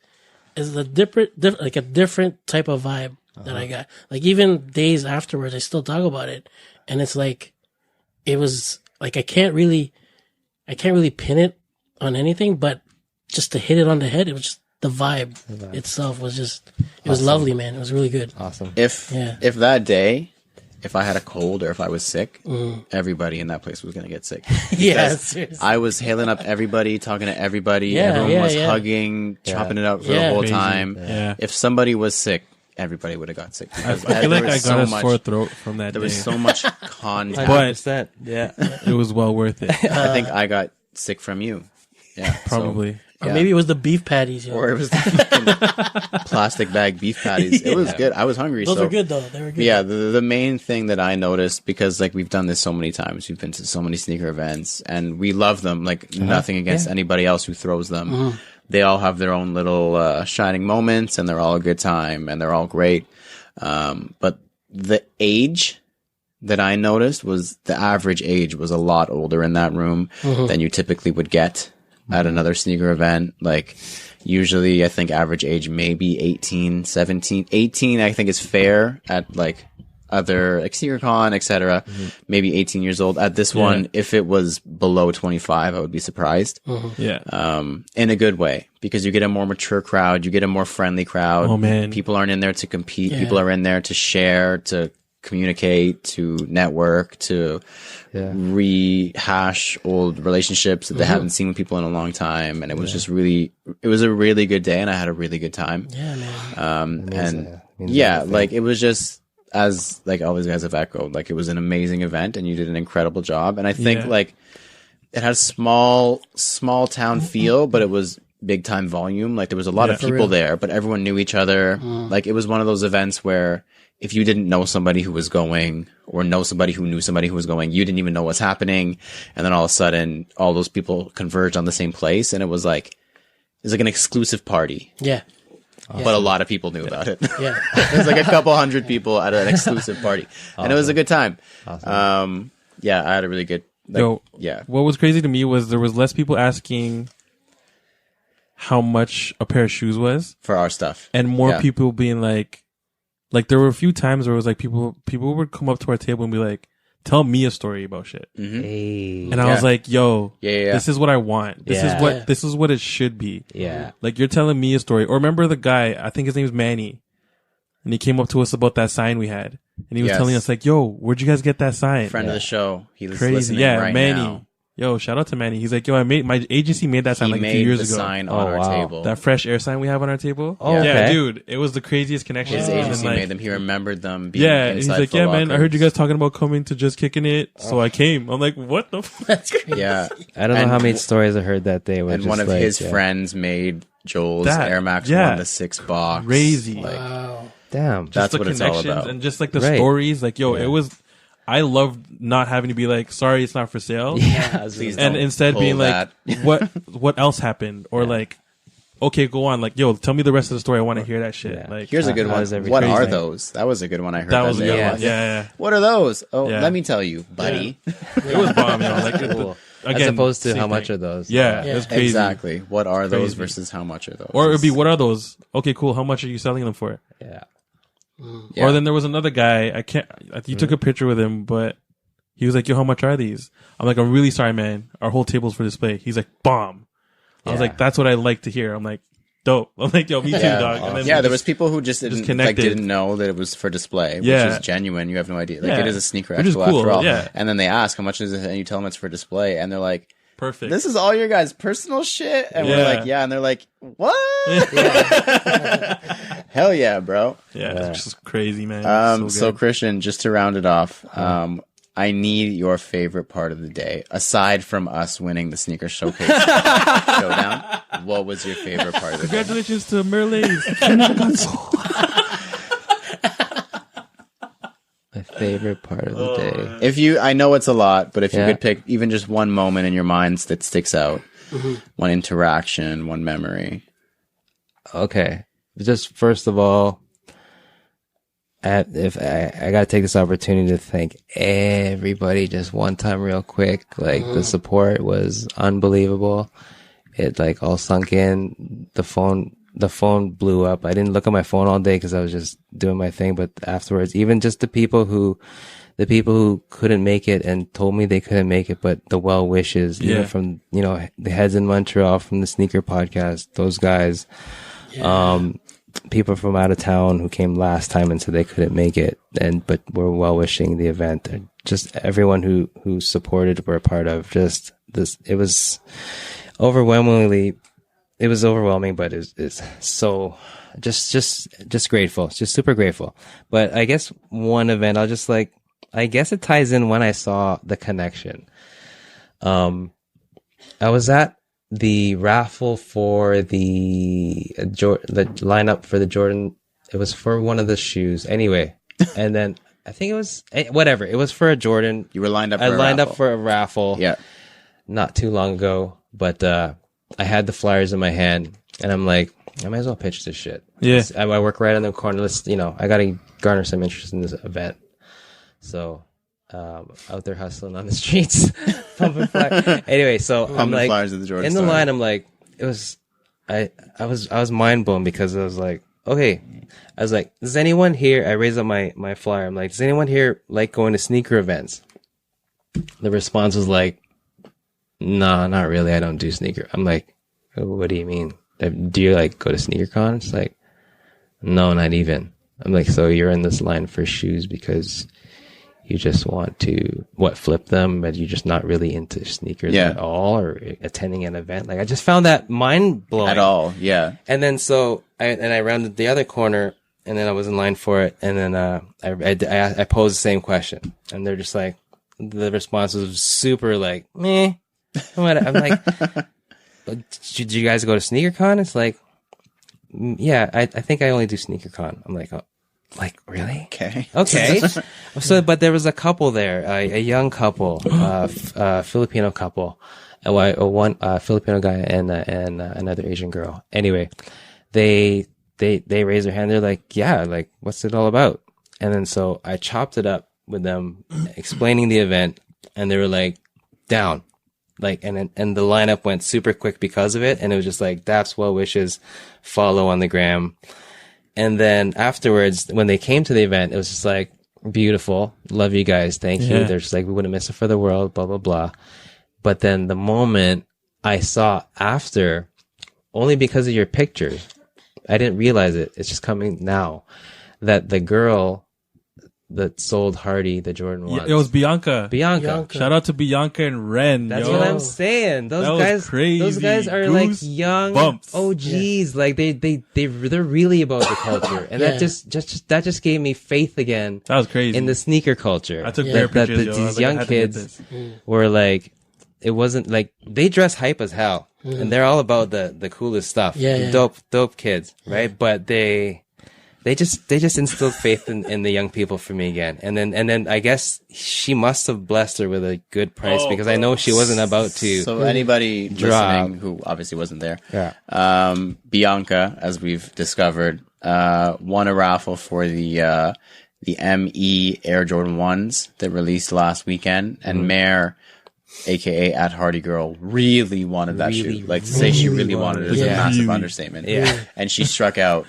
it's a like a different type of vibe that I got. Like, even days afterwards, I still talk about it. And it's like, it was, like, I can't really pin it on anything, but just to hit it on the head, it was just, the vibe itself was just, it was lovely, man. It was really good. Awesome. If that day, if I had a cold or if I was sick, everybody in that place was going to get sick. Yeah, seriously. I was hailing up everybody, talking to everybody. Yeah, Everyone was yeah. hugging, chopping it up for the whole Crazy. time. Yeah. If somebody was sick, everybody would have got sick. I Because feel like there I was got a so sore much, throat from that there day. was so much contact. But 100%. Yeah. it was well worth it. I think I got sick from you. Yeah, Probably. Or maybe it was the beef patties. Yo. Or it was the fucking plastic bag beef patties. It was good. I was hungry. Those so were good though. They were good. Yeah, the main thing that I noticed, because like we've done this so many times, we've been to so many sneaker events, and we love them. Like nothing against anybody else who throws them. They all have their own little shining moments, and they're all a good time, and they're all great. But the age that I noticed was the average age was a lot older in that room than you typically would get at another sneaker event. Like usually I think average age maybe 18, 17, 18 I think is fair at like other like SneakerCon, etc. Maybe 18 years old. At this one, if it was below 25, I would be surprised. Yeah. In a good way, because you get a more mature crowd, you get a more friendly crowd. Oh, man. People aren't in there to compete. People are in there to share, to communicate, to network, to rehash old relationships that they haven't seen with people in a long time. And it was just really, it was a really good day, and I had a really good time. Yeah, man. And like it was just, as like all these guys have echoed, like it was an amazing event, and you did an incredible job. And I think like it had a small town feel, but it was big time volume. Like there was a lot of people there, but everyone knew each other. Like it was one of those events where if you didn't know somebody who was going, or know somebody who knew somebody who was going, you didn't even know what's happening. And then all of a sudden all those people converged on the same place, and it was like an exclusive party. Yeah. But a lot of people knew about it. Yeah. It was like a couple hundred people at an exclusive party. And it was a good time. Yeah, I had a really good, like, What was crazy to me was there was less people asking how much a pair of shoes was for our stuff, and more people being like there were a few times where it was like people would come up to our table and be like, tell me a story about shit. Hey. And I was like, yo, Yeah. this is what I want. This is what it should be. Yeah. Like you're telling me a story. Or remember the guy, I think his name's Manny, and he came up to us about that sign we had, and he was telling us like, yo, where'd you guys get that sign? friend of the show. He was Crazy. listening right Manny. now. Yo, shout out to Manny. He's like, yo, my agency made that sign He like a made few years the ago. sign on our table. That fresh air sign we have on our table. Oh, yeah, okay. dude, it was the craziest connection. His And agency like, made them. He remembered them. Being yeah, and he's inside like, Foot yeah, man, I heard you Lockers. guys talking about coming to Just Kicking It, so I came. I'm like, what the fuck? That's crazy. Yeah, I don't know how many stories I heard that day. and one of his friends made Joel's Air Max 1 the 6 box. Crazy. Like, Wow. Damn. that's the what it's all connections about. and just like the Right. stories. Like, yo, it was. I loved not having to be like, sorry, it's not for sale. Yeah. Please And don't instead pull being like, that. what else happened? Or like, okay, go on. Like, yo, tell me the rest of the story. I want to hear that shit. Yeah. Like, Here's a good How one. is everything? What are Crazy. those? That was a good one I heard. that was a day. good one. Yeah. What are those? Oh, Yeah. let me tell you, buddy. It was bomb, yo. Like, Cool. again, As opposed to same how much thing. are those? Yeah, it was crazy. Exactly. What are those Crazy. versus how much are those? Or it would be, what are those? Okay, cool. How much are you selling them for? Yeah. Yeah. Or then there was another guy. You took a picture with him, but he was like, yo, how much are these? I'm like, I'm really sorry, man. Our whole table's for display. He's like, bomb. I was like, that's what I like to hear. I'm like, dope. I'm like, yo, me too, dog. And then Yeah, there was people who just didn't connected. didn't know that it was for display, which Yeah. is genuine. You have no idea. Like Yeah. it is a sneaker Which is expo cool, after all. yeah. And then they ask how much is it, and you tell them it's for display, and they're like, perfect. "This is all your guys' personal shit," and we're Yeah. like, "Yeah," and they're like, "What?" Hell yeah, bro. Yeah, it's just crazy, man. So good. Christian, just to round it off, I need your favorite part of the day, aside from us winning the sneaker showcase showdown. What was your favorite part of the day? Congratulations to Merlays. My favorite part of the day. If you, I know it's a lot, but if you Yeah. could pick even just one moment in your mind that sticks out, one interaction, one memory. Okay. Just first of all, if I gotta take this opportunity to thank everybody just one time real quick. Like the support was unbelievable. It like all sunk in. The phone blew up. I didn't look at my phone all day because I was just doing my thing. But afterwards, even just the people who couldn't make it and told me they couldn't make it, but the well wishes, even from, the heads in Montreal from the Sneaker Podcast, those guys, people from out of town who came last time and said they couldn't make it but were well wishing the event. And just everyone who supported, were a part of just this. It was overwhelming, but it's so just grateful, just super grateful. But I guess one event I guess it ties in when I saw the connection. I was at the raffle for the lineup for the Jordan. It was for one of the shoes anyway. And then I think it was whatever. It was for a Jordan. You were lined up. I lined up for a raffle. Yeah. Not too long ago, but I had the flyers in my hand, and I'm like, I might as well pitch this shit. Yeah. I work right on the corner. I got to garner some interest in this event. So, out there hustling on the streets, pumping flyers. Anyway, so I'm like, flyers at the Jordan in the store. line, I'm like, I was mind blown because I was like, okay, does anyone here? I raised up my flyer. I'm like, does anyone here like going to sneaker events? The response was like, no, not really. I don't do sneaker. I'm like, oh, what do you mean? Do you like go to sneaker con? It's like, no, not even. I'm like, so you're in this line for shoes because you just want to flip them, but you're just not really into sneakers at all, or attending an event. Like, I just found that mind blowing At all, yeah. And then so I rounded the other corner, and then I was in line for it, and then I posed the same question, and they're just like, the response was super like, meh. I'm like, did you guys go to sneaker con? It's like, yeah, I think I only do sneaker con. I'm like, oh. Like, really? Okay. So, but there was a couple there, a young couple, Filipino couple, one Filipino guy and another Asian girl. Anyway, they raised their hand. They're like, yeah, like, what's it all about? And then so I chopped it up with them, explaining the event, and they were like, down. Like, and the lineup went super quick because of it. And it was just like, that's well wishes, follow on the gram. And then afterwards, when they came to the event, it was just like, beautiful. Love you guys. Thank you. They're just like, we wouldn't miss it for the world, blah, blah, blah. But then the moment I saw after, only because of your pictures, I didn't realize it. It's just coming now, that the girl that sold Hardy the Jordan 1s. It was Bianca. Bianca. Shout out to Bianca and Ren. That's yo. what I'm saying. That was crazy. Those guys are like young bumps. OGs. Like they're really about the culture, and that just gave me faith again. That was crazy in the sneaker culture. I took bare pictures. Yo. These young kids were like, it wasn't like they dress hype as hell, and they're all about the coolest stuff. Dope kids, right? But they just instilled faith in the young people for me again. And then I guess she must have blessed her with a good price, because I know she wasn't about to. So anybody listening who obviously wasn't there, Bianca, as we've discovered, won a raffle for the ME Air Jordan 1s that released last weekend, and Mare, AKA at Hardy Girl, really wanted that shoe. Like, to say she really wanted it is a massive understatement. Yeah. And she struck out.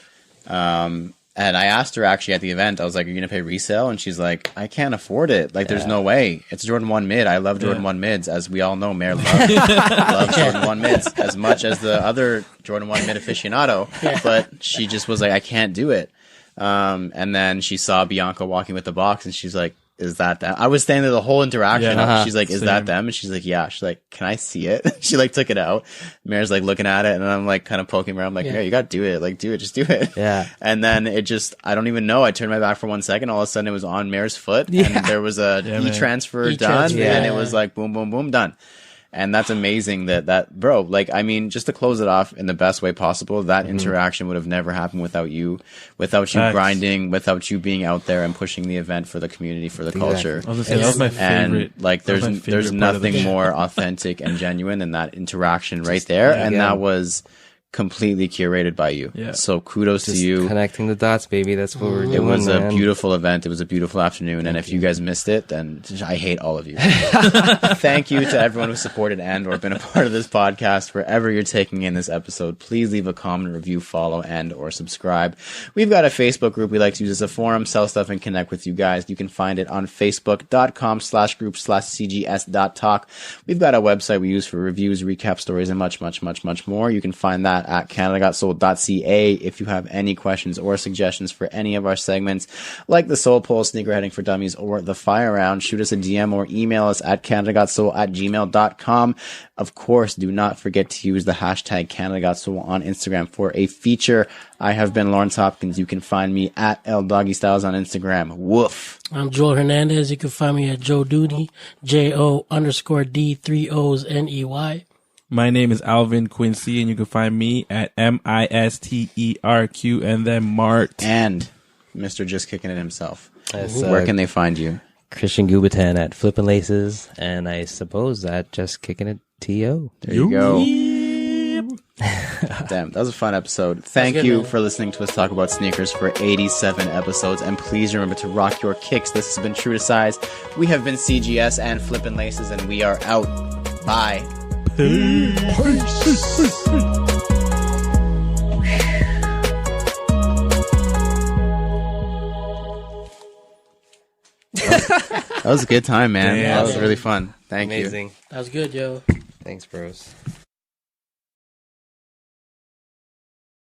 And I asked her actually at the event, I was like, are you going to pay resale? And she's like, I can't afford it. Like, there's no way. It's Jordan 1 mid. I love Jordan 1 mids. As we all know, Mare loves Jordan 1 mids as much as the other Jordan 1 mid aficionado. But she just was like, I can't do it. And then she saw Bianca walking with the box, and she's like, is that them? I was standing there the whole interaction. She's like, is that them? And she's like, yeah. She's like, can I see it? She like took it out. Mare's like looking at it, and I'm like kind of poking her. I'm like, yeah, you got to do it. Like, do it. Just do it. Yeah. And then it just, I don't even know. I turned my back for 1 second. All of a sudden it was on Mare's foot, and there was a e-transfer done, and it was like boom, boom, boom, done. And that's amazing that bro, like, I mean, just to close it off in the best way possible, that interaction would have never happened without you Facts. grinding, without you being out there and pushing the event for the community, for the culture. I was gonna say, that was my favorite. And like, that was my there's favorite part of the nothing show. more authentic and genuine than that interaction right there. And that was completely curated by you. Yeah. So kudos to you. Connecting the dots, baby. That's what we're doing. It was man. a beautiful event. It was a beautiful afternoon. And if you guys missed it, then I hate all of you. Thank you to everyone who supported and or been a part of this podcast. Wherever you're taking in this episode, please leave a comment, review, follow, and or subscribe. We've got a Facebook group we like to use as a forum, sell stuff, and connect with you guys. You can find it on facebook.com/group/cgs.talk. We've got a website we use for reviews, recap stories, and much, much, much, much more. You can find that at canadagotsold.ca. If you have any questions or suggestions for any of our segments, like the Soul Poll, Sneakerheading for Dummies, or the Fire Round, shoot us a DM or email us at canadagotsoul@gmail.com. Of course, do not forget to use the hashtag CanadaGotSoul on Instagram for a feature. I have been Lawrence Hopkins. You can find me at LDoggyStyles on Instagram. Woof. I'm Joel Hernandez. You can find me at Joe Dooney, JO_D3OsNEY. My name is Alvin Quincy, and you can find me at MISTERQ and then Mart. And Mr. Just Kicking It himself. That's, Where can they find you? Christian Gubatan at Flippin Laces, and I suppose that Just Kicking It TO. There you go. Damn, that was a fun episode. Thank good, you man. for listening to us talk about sneakers for 87 episodes. And please remember to rock your kicks. This has been True to Size. We have been CGS and Flippin Laces, and we are out. Bye. That was a good time, man. Damn. That was really fun. Thank you. Amazing. That was good, yo. Thanks, bros.